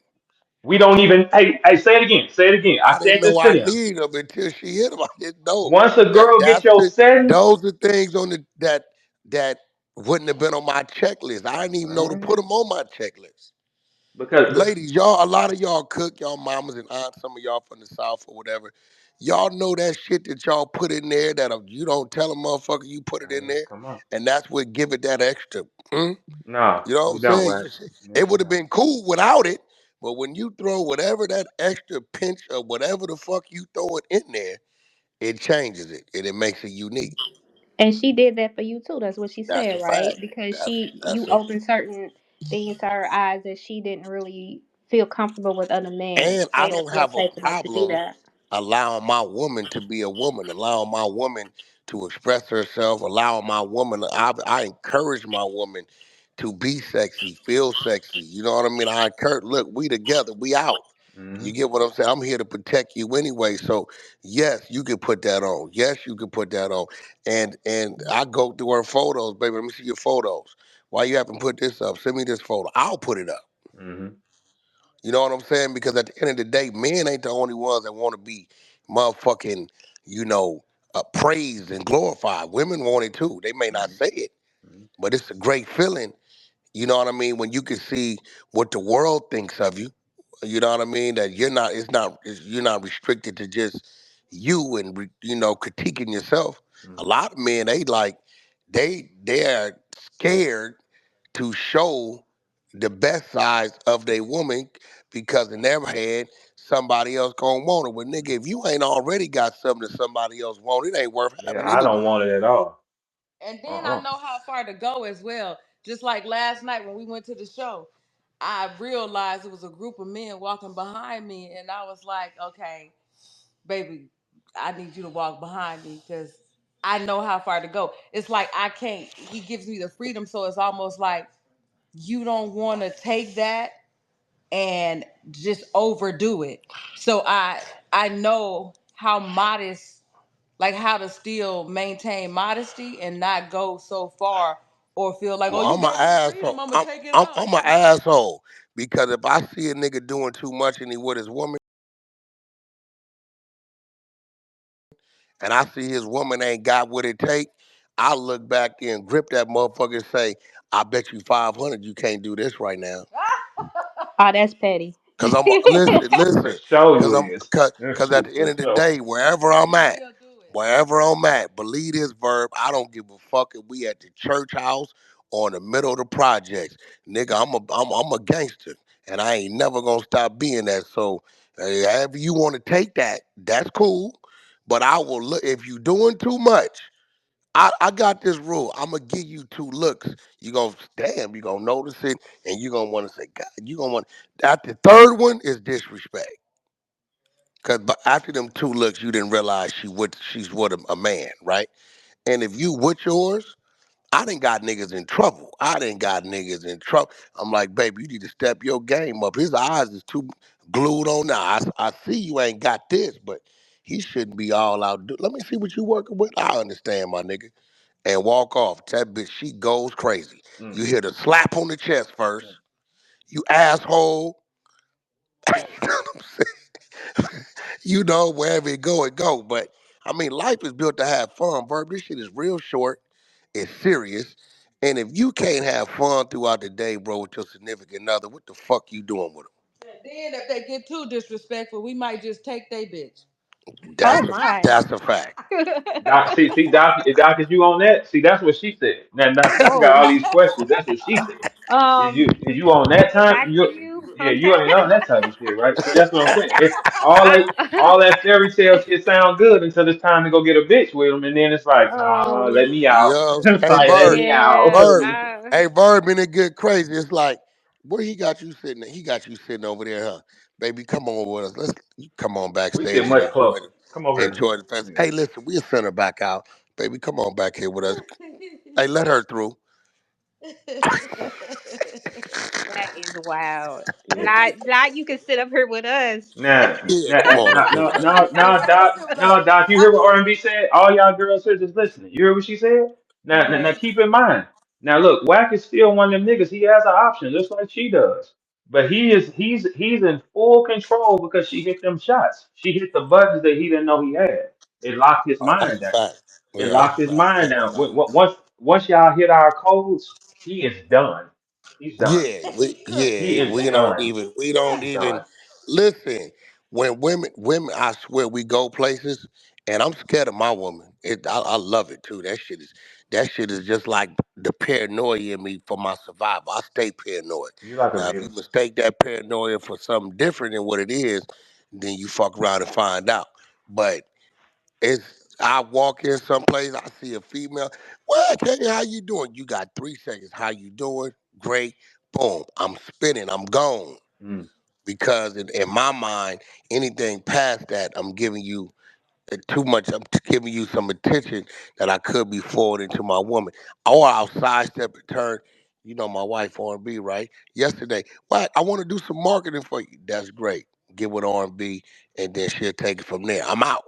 We don't even. Hey, hey, say it again. Say it again. I I didn't said know this to I them. needed them until she hit them. I didn't know Once a that. girl get your settings, Those are things on the that wouldn't have been on my checklist. I didn't even know to put mhm, them on my checklist. because Ladies, y'all, a lot of y'all cook, y'all mamas and aunts, some of y'all from the south or whatever. Y'all know that shit that y'all put in there that you don't tell a motherfucker you put it in there, come on. and that's what give it that extra. No, You know what you I'm don't, saying? Wack. No, It you would have don't. been cool without it, but when you throw whatever that extra pinch of whatever the fuck you throw it in there, it changes it and it makes it unique. And she did that for you too. That's what she That's said, a right? fact. Because That's you that's a opened certain things to her eyes that she didn't really feel comfortable with other men. And I They didn't don't feel have a safe enough to do problem that. allowing my woman to be a woman, allowing my woman to express herself, allowing my woman. I encourage my woman to be sexy, feel sexy. You know what I mean? I encourage. Look, we together. We out. Hmm You get what I'm saying? I'm here to protect you anyway. So yes, you can put that on. Yes, you can put that on. And I go through her photos, baby. Let me see your photos. Why you haven't put this up? Send me this photo. I'll put it up. hmm You know what I'm saying? Because at the end of the day, men ain't the only ones that want to be motherfucking, you know, praised and glorified. Women want it too. They may not say it, hmm but it's a great feeling. You know what I mean? When you can see what the world thinks of you. You know what I mean? That you're not. You're not restricted to just you and you know critiquing yourself. A lot of men they like they're scared to show the best size of their woman because in their head somebody else gonna want it. Well, nigga, if you ain't already got something that somebody else want, it ain't worth Yeah, having I don't anyway. want it at all. And then I Uh-uh. know how far to go as well. Just like last night when we went to the show, I realized it was a group of men walking behind me, and I was like, okay, baby, I need you to walk behind me because I know how far to go. It's like I can't, he gives me the freedom, so it's almost like you don't want to take that and just overdo it. So I know how modest, like how to still maintain modesty and not go so far or feel like, oh, Well, you I'm an gave me the freedom, asshole. I'm gonna take it I'm all. an asshole because if I see a nigga doing too much and he with his woman, and I see his woman ain't got what it take, I look back there and grip that motherfucker and say, "I bet you 500 you can't do this right now." Oh, that's petty. Cause I'm listen, For listen. sure Cause you I'm is. cause at the end For of the sure. day, believe this verb. I don't give a fuck if we at the church house or in the middle of the projects, nigga. I'm a gangster, and I ain't never gonna stop being that. So, however you want to take that, that's cool. But I will look if you doing too much. I got this rule. I'm gonna give you two looks. You gonna damn. You gonna notice it, and you gonna want to say, God. You gonna want. At the third one is disrespect. Cause after them two looks, you didn't realize she's with a man, right? And if you with yours, I didn't got niggas in trouble. I didn't got niggas in trouble. I'm like, baby, you need to step your game up. His eyes is too glued on now. I see you ain't got this, but he shouldn't be all out. Let me see what you working with. I understand, my nigga. And walk off. That bitch, she goes crazy. You hear the slap on the chest first. You asshole. You know, wherever it go, it go. But I mean, life is built to have fun, Verb. This shit is real short. It's serious. And if you can't have fun throughout the day, bro, with your significant other, what the fuck you doing with And then if they get too disrespectful, we might just take they bitch. them? Oh That's a my. that's a fact. Doc, is you on that? See, that's what she said. Now, see, I got Oh. all these questions. That's what she said. Is Um, you on that bring it time? back to you. Yeah, on you time. ain't on that type of shit, right? See, that's what I'm saying. It, all that fairy tale shit sound good until it's time to go get a bitch with them, and then it's like, nah, Oh let me out. Yo, It's hey like, let Bird, me out. yeah, Bird, nah. hey Bird, been it get crazy. It's like where he got you sitting. He got you sitting over there, huh? Baby, come on with us. Let's come on We sit backstage and much closer. Come over here. enjoy the fest. Yeah. Hey, listen, we'll send her back out. Baby, come on back here with us. Hey, let her through. That is wild. Yeah. Not you can sit up here with us. Now, Yeah, come now, on up now, here with now, us. now, Hey, now, wait Doc, a now, minute. Doc, you hear what R&B said? All y'all girls here just listening. You hear what she said? Now, Right. keep in mind. Now, look, Wack is still one of them niggas. He has an option, just like she does. But he's in full control because she hit them shots. She hit the buttons that he didn't know he had. It locked his Oh, that's mind a down. fact. It Yeah, that's locked a his fact. I mind ain't down. gonna lie. Once y'all hit our codes, he is done. He's done. He is done. We don't He's even done. listen. When women, I swear we go places, and I'm scared of my woman. I love it too. That shit is just like the paranoia in me for my survival. I stay paranoid. You like a Now, if you mirror. mistake that paranoia for something different than what it is, then you fuck around and find out. But I walk in someplace, I see a female. Well, Kenny, how you doing? You got 3 seconds. How you doing? Great. Boom. I'm spinning. I'm gone. Mm. Because in my mind, anything past that, I'm giving you too much. Giving you some attention that I could be forwarding to my woman. Or I'll sidestep and turn. You know my wife R&B, right? Yesterday, what? I want to do some marketing for you. That's great. Get with R&B, and then she'll take it from there. I'm out.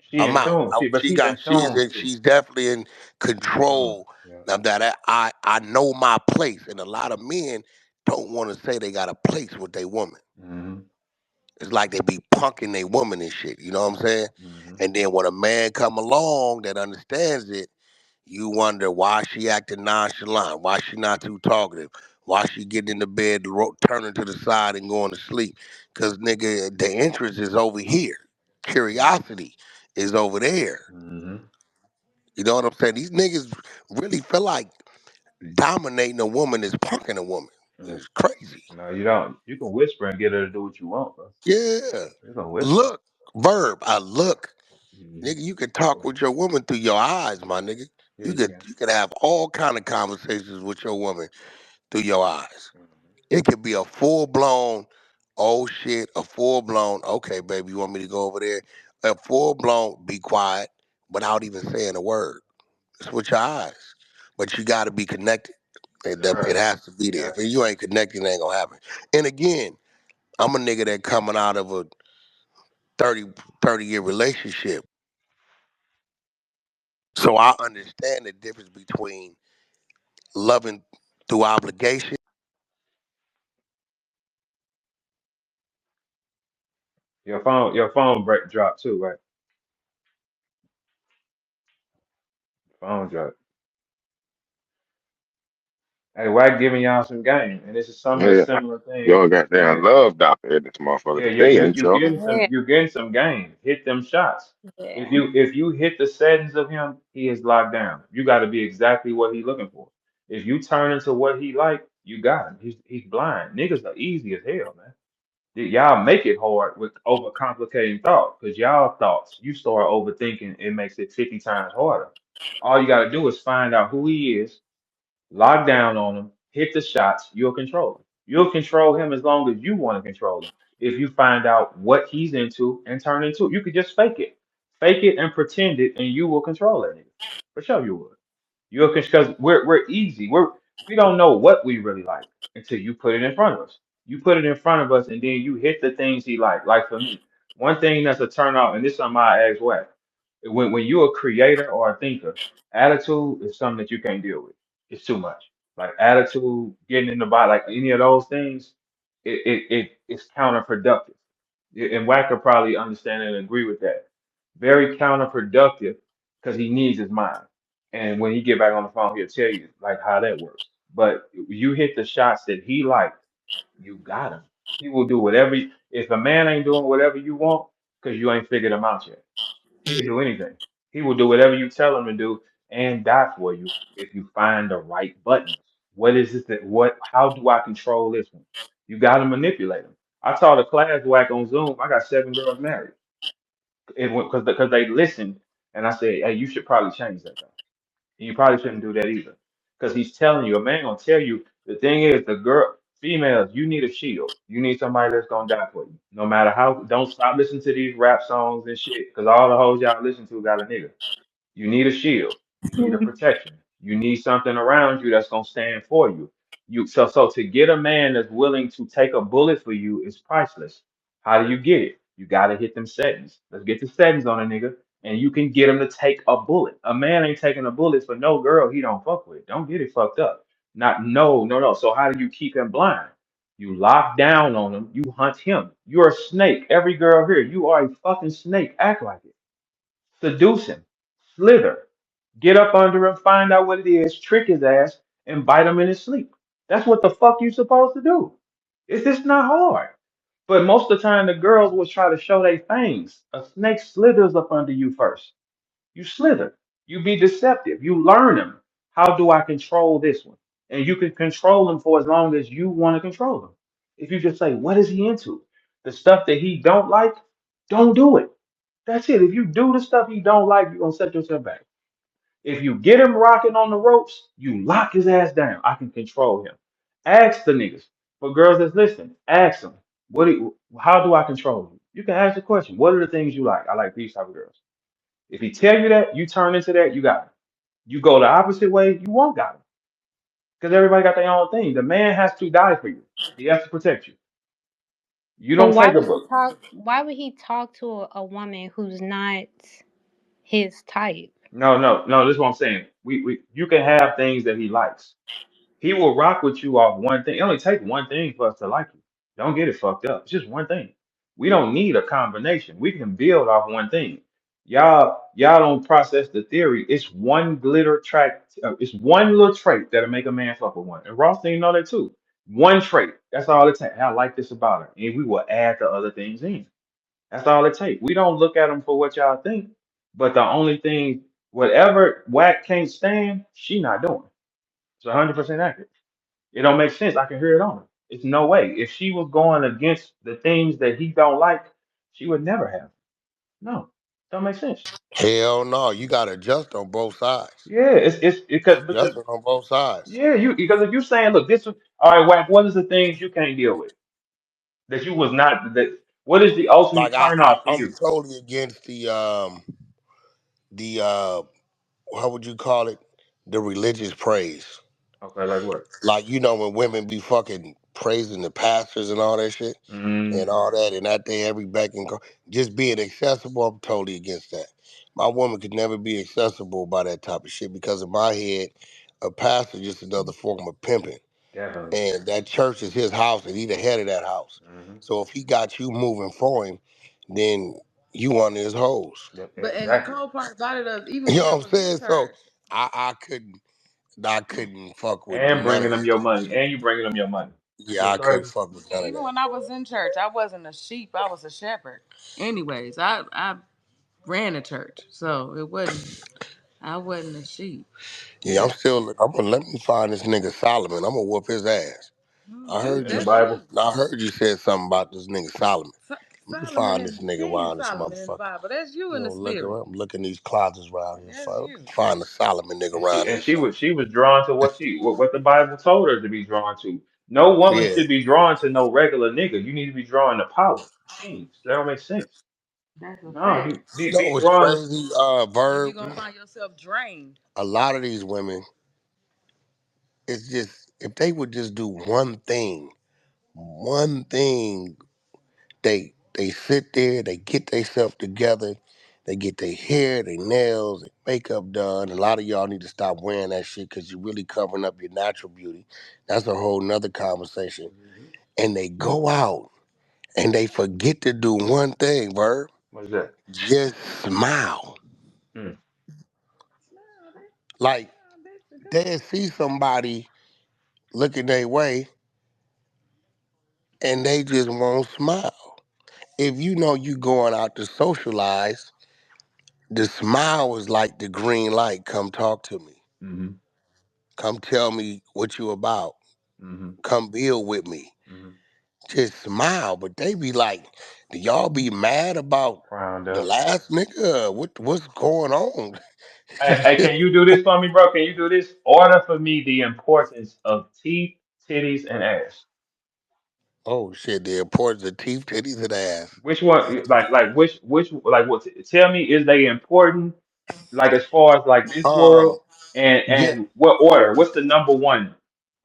She I'm in out. tune. But She she's in got tune. See, she's definitely in she's in tune. control Yeah. of that. I know my place, and a lot of men don't want to say they got a place with their woman. Hmm. It's like they be punking their woman and shit. You know what I'm saying? Hmm. And then when a man come along that understands it, you wonder why she acting nonchalant, why she not too talkative, why she getting in the bed, turning to the side and going to sleep. Cause nigga, the interest is over here. Curiosity is over there. Hmm. You know what I'm saying? These niggas really feel like dominating a woman is punking a woman. Mm. It's crazy. No, you don't. You can whisper and get her to do what you want, bro. Yeah. You can whisper. Look. Verb. I look. Hmm. Nigga, you can talk with your woman through your eyes, my nigga. Yeah, you can. You could have all kind of conversations with your woman through your eyes. Hmm. It could be a full blown, oh shit, a full blown, okay, baby, you want me to go over there? A full blown, be quiet, without even saying a word. It's with your eyes. But you got to be connected. It Sir, has to be you there. got If you ain't connected, it ain't gonna happen. And again, I'm a nigga that coming out of a 30 year relationship. So I understand the difference between loving through obligation. your phone break drop too, right? Phone drop. Hey, Wack giving y'all some game, and this is some of the Yeah, similar things. y'all got damn love doctor in this motherfucker Yeah, today, ain't y'all? Yeah, you're getting some game. Hit them shots. yeah. If you hit the settings of him, he is locked down. You got to be exactly what he's looking for. If you turn into what he like, you got him. He's blind. Niggas are easy as hell, man. Y'all make it hard with overcomplicating thought, because y'all thoughts you start overthinking, it makes it 50 times harder. All you got to do is find out who he is, lock down on him, hit the shots, you'll control him. You'll control him as long as you want to control him. If you find out what he's into and turn into it, you could just fake it. Fake it and pretend it, and you will control that nigga. For sure you would. You'll because we're easy. We don't know what we really like until you put it in front of us. You put it in front of us, and then you hit the things he like. Like for me, one thing that's a turn off, and this is something I ask Wack. When you're a creator or a thinker, attitude is something that you can't deal with. It's too much. Like attitude, getting in the body, like any of those things, it's counterproductive. And Wack could probably understand and agree with that. Very counterproductive because he needs his mind. And when he get back on the phone, he'll tell you like how that works. But you hit the shots that he liked, you got him. He will do whatever. If a man ain't doing whatever you want, because you ain't figured him out yet, he'll do anything. He will do whatever you tell him to do and die for you if you find the right buttons. What is it that what? How do I control this one? You got to manipulate them. I taught a class whack on Zoom. I got 7 girls married, because they listened, and I said, hey, you should probably change that though. You probably shouldn't do that either. Because he's telling you, a man gonna tell you, the thing is, the girl, females, you need a shield. You need somebody that's gonna die for you. No matter how, don't stop listening to these rap songs and shit, because all the hoes y'all listen to got a nigga. You need a shield. You need a protection. You need something around you that's gonna stand for you. So to get a man that's willing to take a bullet for you is priceless. How do you get it? You gotta hit them settings. Let's get the settings on a nigga, and you can get him to take a bullet. A man ain't taking a bullet for no girl he don't fuck with. Don't get it fucked up. Not no, no, no. So how do you keep him blind? You lock down on him. You hunt him. You're a snake. Every girl here, you are a fucking snake. Act like it. Seduce him, slither, get up under him, find out what it is, trick his ass, and bite him in his sleep. That's what the fuck you supposed to do. It's just not hard. But most of the time, the girls will try to show their fangs. A snake slithers up under you first. You slither. You be deceptive. You learn them. How do I control this one? And you can control them for as long as you want to control them. If you just say, what is he into? The stuff that he don't like, don't do it. That's it. If you do the stuff you don't like, you're gonna set yourself back. If you get him rocking on the ropes, you lock his ass down. I can control him. Ask the niggas. For girls that's listening, ask them. How do I control you? You can ask the question. What are the things you like? I like these type of girls. If he tell you that, you turn into that, you got him. You go the opposite way, you won't got him. Because everybody got their own thing. The man has to die for you. He has to protect you. You But don't why take a would he bullet. talk? Why would he talk to a woman who's not his type? No, no, no. This is what I'm saying. We you can have things that he likes. He will rock with you off one thing. It only takes one thing for us to like you. Don't get it fucked up. It's just one thing. We don't need a combination. We can build off one thing. Y'all don't process the theory. It's one glitter track. It's one little trait that'll make a man fuck with one. And Ross didn't know that too. One trait. That's all it takes. I like this about her, and we will add the other things in. That's all it takes. We don't look at them for what y'all think, but the only thing, whatever Wack can't stand, she not doing. It's 100% accurate. It don't make sense. I can hear it on her. It's no way. If she was going against the things that he don't like, she would never have. No, don't make sense. Hell no, you gotta adjust on both sides. Yeah, it's because Adjusting on both sides. yeah, you because if you saying, look, this was all right, Wack, what is the things you can't deal with that you was not that? What is the ultimate Like turn off for I'm you? totally against the how would you call it? The religious praise. Okay, like what? Like when women be fucking praising the pastors and all that shit and Mm, all that, and that they every beck and call, just being accessible. I'm totally against that. My woman could never be accessible by that type of shit because in my head, a pastor just another form of pimping, definitely. and that church is his house, and he the head of that house. Hmm. So if he got you moving for him, then you on his hose. Yep, But and the exactly. cold part about it is, even You when know I what I'm was in saying? So church, I couldn't fuck with And none bringing of them that your type of money, shit. and you bringing them your money. That Yeah, shit I couldn't crazy. fuck with none of even that. when I was in church, I wasn't a sheep. I was a shepherd. Anyways, I ran a church, so it wasn't. I wasn't a sheep. Yeah, Yeah, I'm gonna let me find this nigga Solomon. I'm gonna whoop his ass. I heard in you. the That's Bible. you. I heard you said something about this nigga Solomon. So- Let me Solomon find this and nigga King around this Solomon in the motherfucker. Bible. That's you in the Look spirit. around. I'm looking these closets around here. That's you. Find the Solomon nigga And she around and here she was somewhere. she was drawn to what the Bible told her to be drawn to. No woman Yeah. should be drawn to no regular nigga. You need to be drawn to power. Kings. That don't make sense. That's a No, fact. you be What's drawn. crazy? Or you're Verb. gonna find yourself drained. A lot of these women, it's just if they would just do one thing. They sit there, they get themselves together, they get their hair, their nails, their makeup done. A lot of y'all need to stop wearing that shit because you're really covering up your natural beauty. That's a whole nother conversation. Mhm. And they go out and they forget to do one thing, Verb. What's that? Just smile. Mm. Smile, bitch. Like Smile, bitch. Come they see somebody looking their way and they just won't smile. If you know you going out to socialize, the smile is like the green light. Come talk to me. Hmm. Come tell me what you about. Mm-hmm. Come build with me. Mm-hmm. Just smile. But they be like, do y'all be mad about Frowned the up. last nigga? What's going on? Hey, can you do this for me, bro? Can you do this? Order for me the importance of teeth, titties, and ass. Oh shit, the importance of teeth, titties, and ass. Which one? Which like what? Tell me, is they important? Like as far as like this Um, world, and yeah. what order? What's the number one?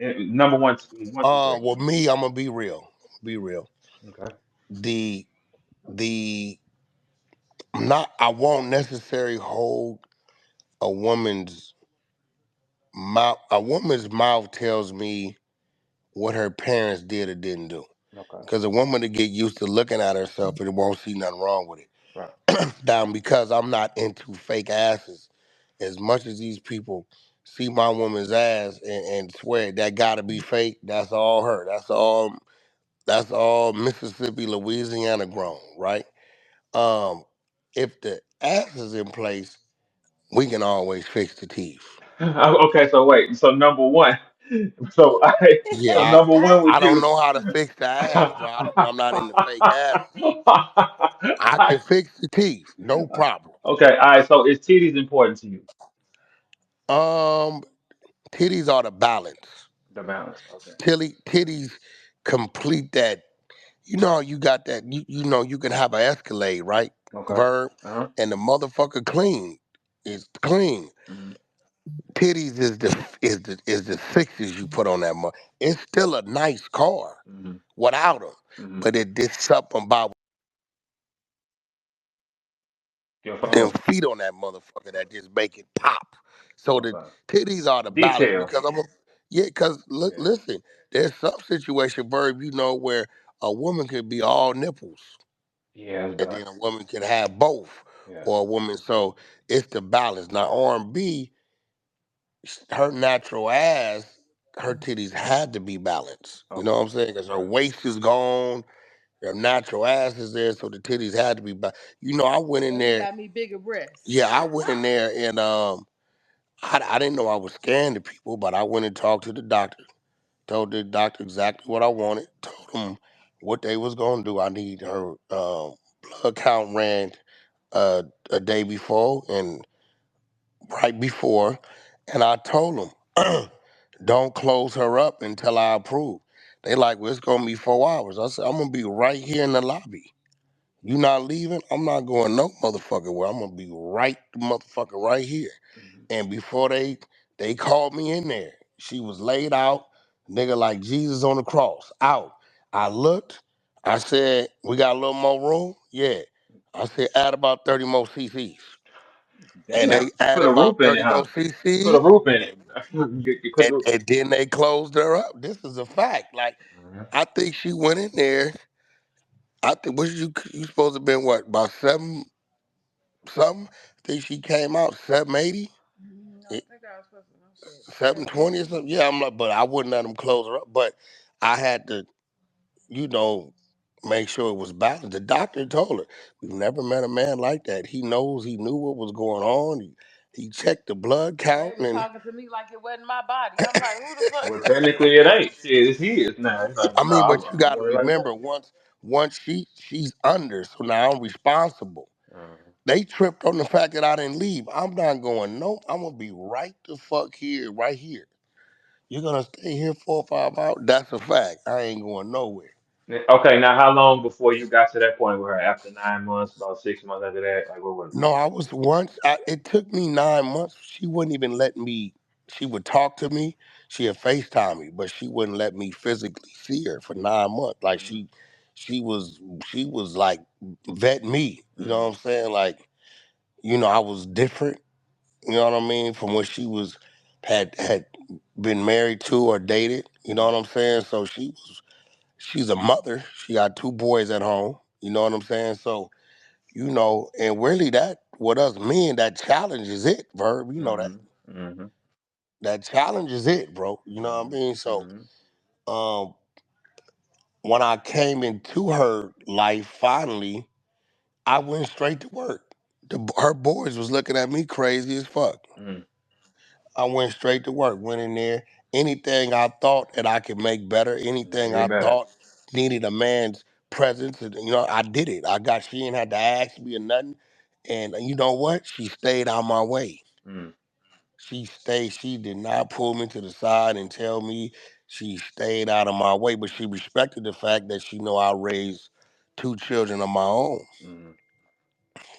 Number one, one, two, three. Well, me, I'm gonna be real. Be real. Okay. The the not. I won't necessarily hold a woman's mouth. A woman's mouth tells me what her parents did or didn't do. Okay. Because a woman to get used to looking at herself and won't see nothing wrong with it. Right. Down because I'm not into fake asses. As much as these people see my woman's ass and swear that gotta be fake, that's all her. That's all Mississippi, Louisiana grown, right? Um, if the ass is in place, we can always fix the teeth. Okay. So wait. So number one. So I. Yeah, So number one I with don't you. know how to fix the ass, bro. I'm not into fake asses. I can fix the teeth, no problem. Okay. All right. So is titties important to you? Um, Titties are the balance. The balance. Okay. Titties complete that. You know, you got that. You know, you can have an Escalade, right? Okay. Verb, Uh-huh. and the motherfucker clean. It's clean. Mm-hmm. Titties is the fixes you put on that mother. It's still a nice car Mm-hmm. without them, Mm-hmm. but it did something about Your them phone. feet on that motherfucker that just make it pop. So the Okay. titties are the balance Details. because yeah, because look, Yeah. listen, there's some situation, Verb, where a woman could be all nipples Yeah, it's and done. then a woman can have both, Yeah. or a woman. So it's the balance. Now R&B, her natural ass, her titties had to be balanced. You know Okay. what I'm saying? Because her Right. waist is gone, her natural ass is there, so the titties had to be balanced. I went in So you there. got me bigger breasts. Yeah, I went in there and I didn't know I was scaring the people, but I went and talked to the doctor. Told the doctor exactly what I wanted. Told him what they was gonna do. I need her blood count ran a day before and right before, and I told them don't close her up until I approve. They like, well, it's gonna be 4 hours. I said, I'm gonna be right here in the lobby. You not leaving? I'm not going no motherfucker where. I'm gonna be right the motherfucker right here. Mm-hmm. And before they called me in there, she was laid out, nigga like Jesus on the cross, out. I looked, I said, we got a little more room? Yeah. I said, add about 30 more CCs. And Damn. they You put added a roof about in it, 30 more huh? You put a CCs, roof in it. You put and, the roof. and then they closed her up. This is a fact. Like, Mhm. I think she went in there. I think was you supposed to have been what, about seven something? I think she came out 780. I think I was supposed to know shit. 720 or 780. something. Yeah, I'm like, but I wouldn't let them close her up. But I had to, you know, make sure it was balanced. The doctor told her, we've never met a man like that. He knew what was going on. He checked the blood They count was and talking to me like it wasn't my body. I'm like, who the fuck? Well, technically it ain't. Shit, it's his now. It's like, I no, mean, but you I'm gotta worried like remember that. once she's under, so now I'm responsible. Uh, They tripped on the fact that I didn't leave. I'm not going, nope, I'm gonna be right the fuck here, right here. You're gonna stay here 4 or 5 hours? That's a fact. I ain't going nowhere. okay, now how long before you got to that point with her? After 9 months, about 6 months after that? Like, what was No, I was once. It took me 9 months. She wouldn't even let me. She would talk to me. She had Facetime me, but she wouldn't let me physically see her for 9 months. Like it? she was, she was like vet me. You know Mm-hmm. what I'm saying? Like, I was different. You know what I mean? From what she was had been married to or dated. You know what I'm saying? So she's a mother. She got two boys at home. You know what I'm saying? So and really that with us men, that challenge is it, Verb. You know that Mm-hmm. Mm-hmm. that challenge is it, bro. You know what I mean? So Mm-hmm. um when I came into her life finally, I went straight to work. Her boys was looking at me crazy as fuck. Mm-hmm. I went straight to work. Went in there. Anything I thought that I could make better, anything Way I better. thought needed a man's presence, and, I did it. I got. She ain't had to ask me or nothing. And you know what? She stayed out my way. Mm, She stayed. She did not pull me to the side and tell me. She stayed out of my way, but she respected the fact that she know I raised two children of my own. mm,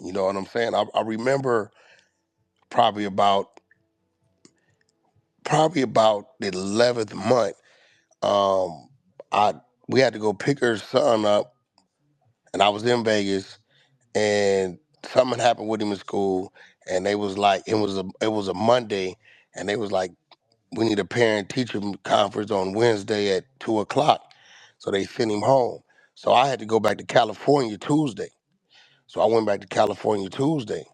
You know what I'm saying? I remember probably about the 11th month. Um, I we had to go pick her son up, and I was in Vegas, and something happened with him in school, and they was like, it was a Monday, and they was like, we need a parent teacher conference on Wednesday at 2 o'clock, so they sent him home. So I had to go back to California Tuesday. So I went back to California Tuesday.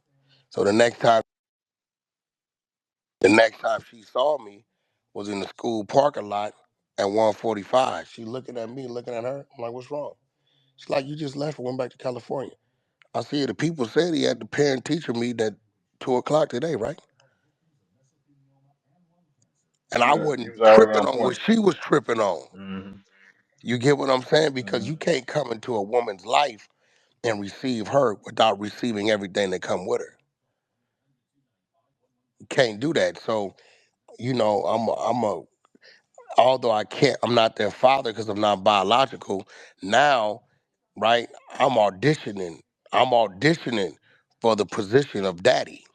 So the next time she saw me was in the school parking lot at 1:45. She looking at me, looking at her. I'm like, what's wrong? She's like, you just left and went back to California. I see the people said he had the parent teacher meeting at 2 o'clock today, right? And I you wasn't was already tripping on on what point. she was tripping on. Mm-hmm. You get what I'm saying? Because Mm-hmm. you can't come into a woman's life and receive her without receiving everything that come with her. You can't do that. So, although I'm not their father because I'm not biological. Now, right? I'm auditioning. I'm auditioning for the position of daddy.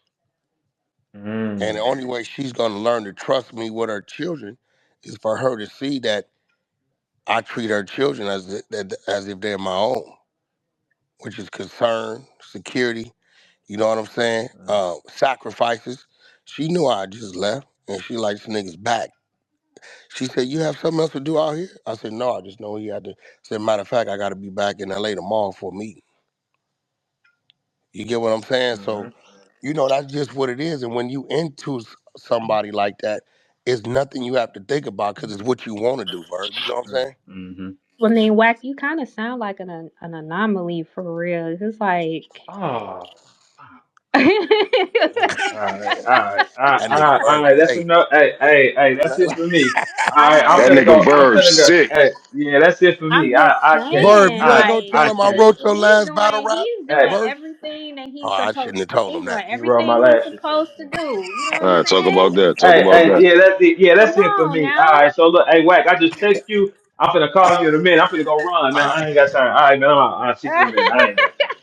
And the Mm, only way she's going to learn to trust me with her children is for her to see that I treat her children as if they're my own, which is concern, security. You know what I'm saying? mm, Sacrifices. She knew I just left, and she likes niggas back. She said, "You have something else to do out here?" I said, "No, I just know he had to." Said, "Matter of fact, I got to be back in LA tomorrow for a meeting." You get what I'm saying? mm-hmm. So, that's just what it is. And when you into somebody like that, it's nothing you have to think about because it's what you want to do, Verb. You know what I'm saying? Mm-hmm. Well, then, Wack, you kind of sound like an anomaly for real. It's like, Oh. That nigga All Verb right. That's say. enough. Hey, that's it for me. All right, I'm That finna nigga go. I'm Verb finna go. sick. Hey, yeah, that's it for I'm me. just I can't. Verb, saying, you ain't gonna tell I him I can't. wrote your he's last battle doing rap he's Hey, doing verse? everything that Oh, he's I supposed. shouldn't have told him He's doing that. you wrote my everything he's last. supposed to do. You know what All I'm right, talk saying? about that. Talk about that. Yeah, that's it. Yeah, Come that's it for on me. All now. right. So look, hey, Wack, I just text you. I'm finna call you in a minute. I'm finna go run, man. All I right. ain't got time. All right, man. I'll see you in a minute. I ain't got time.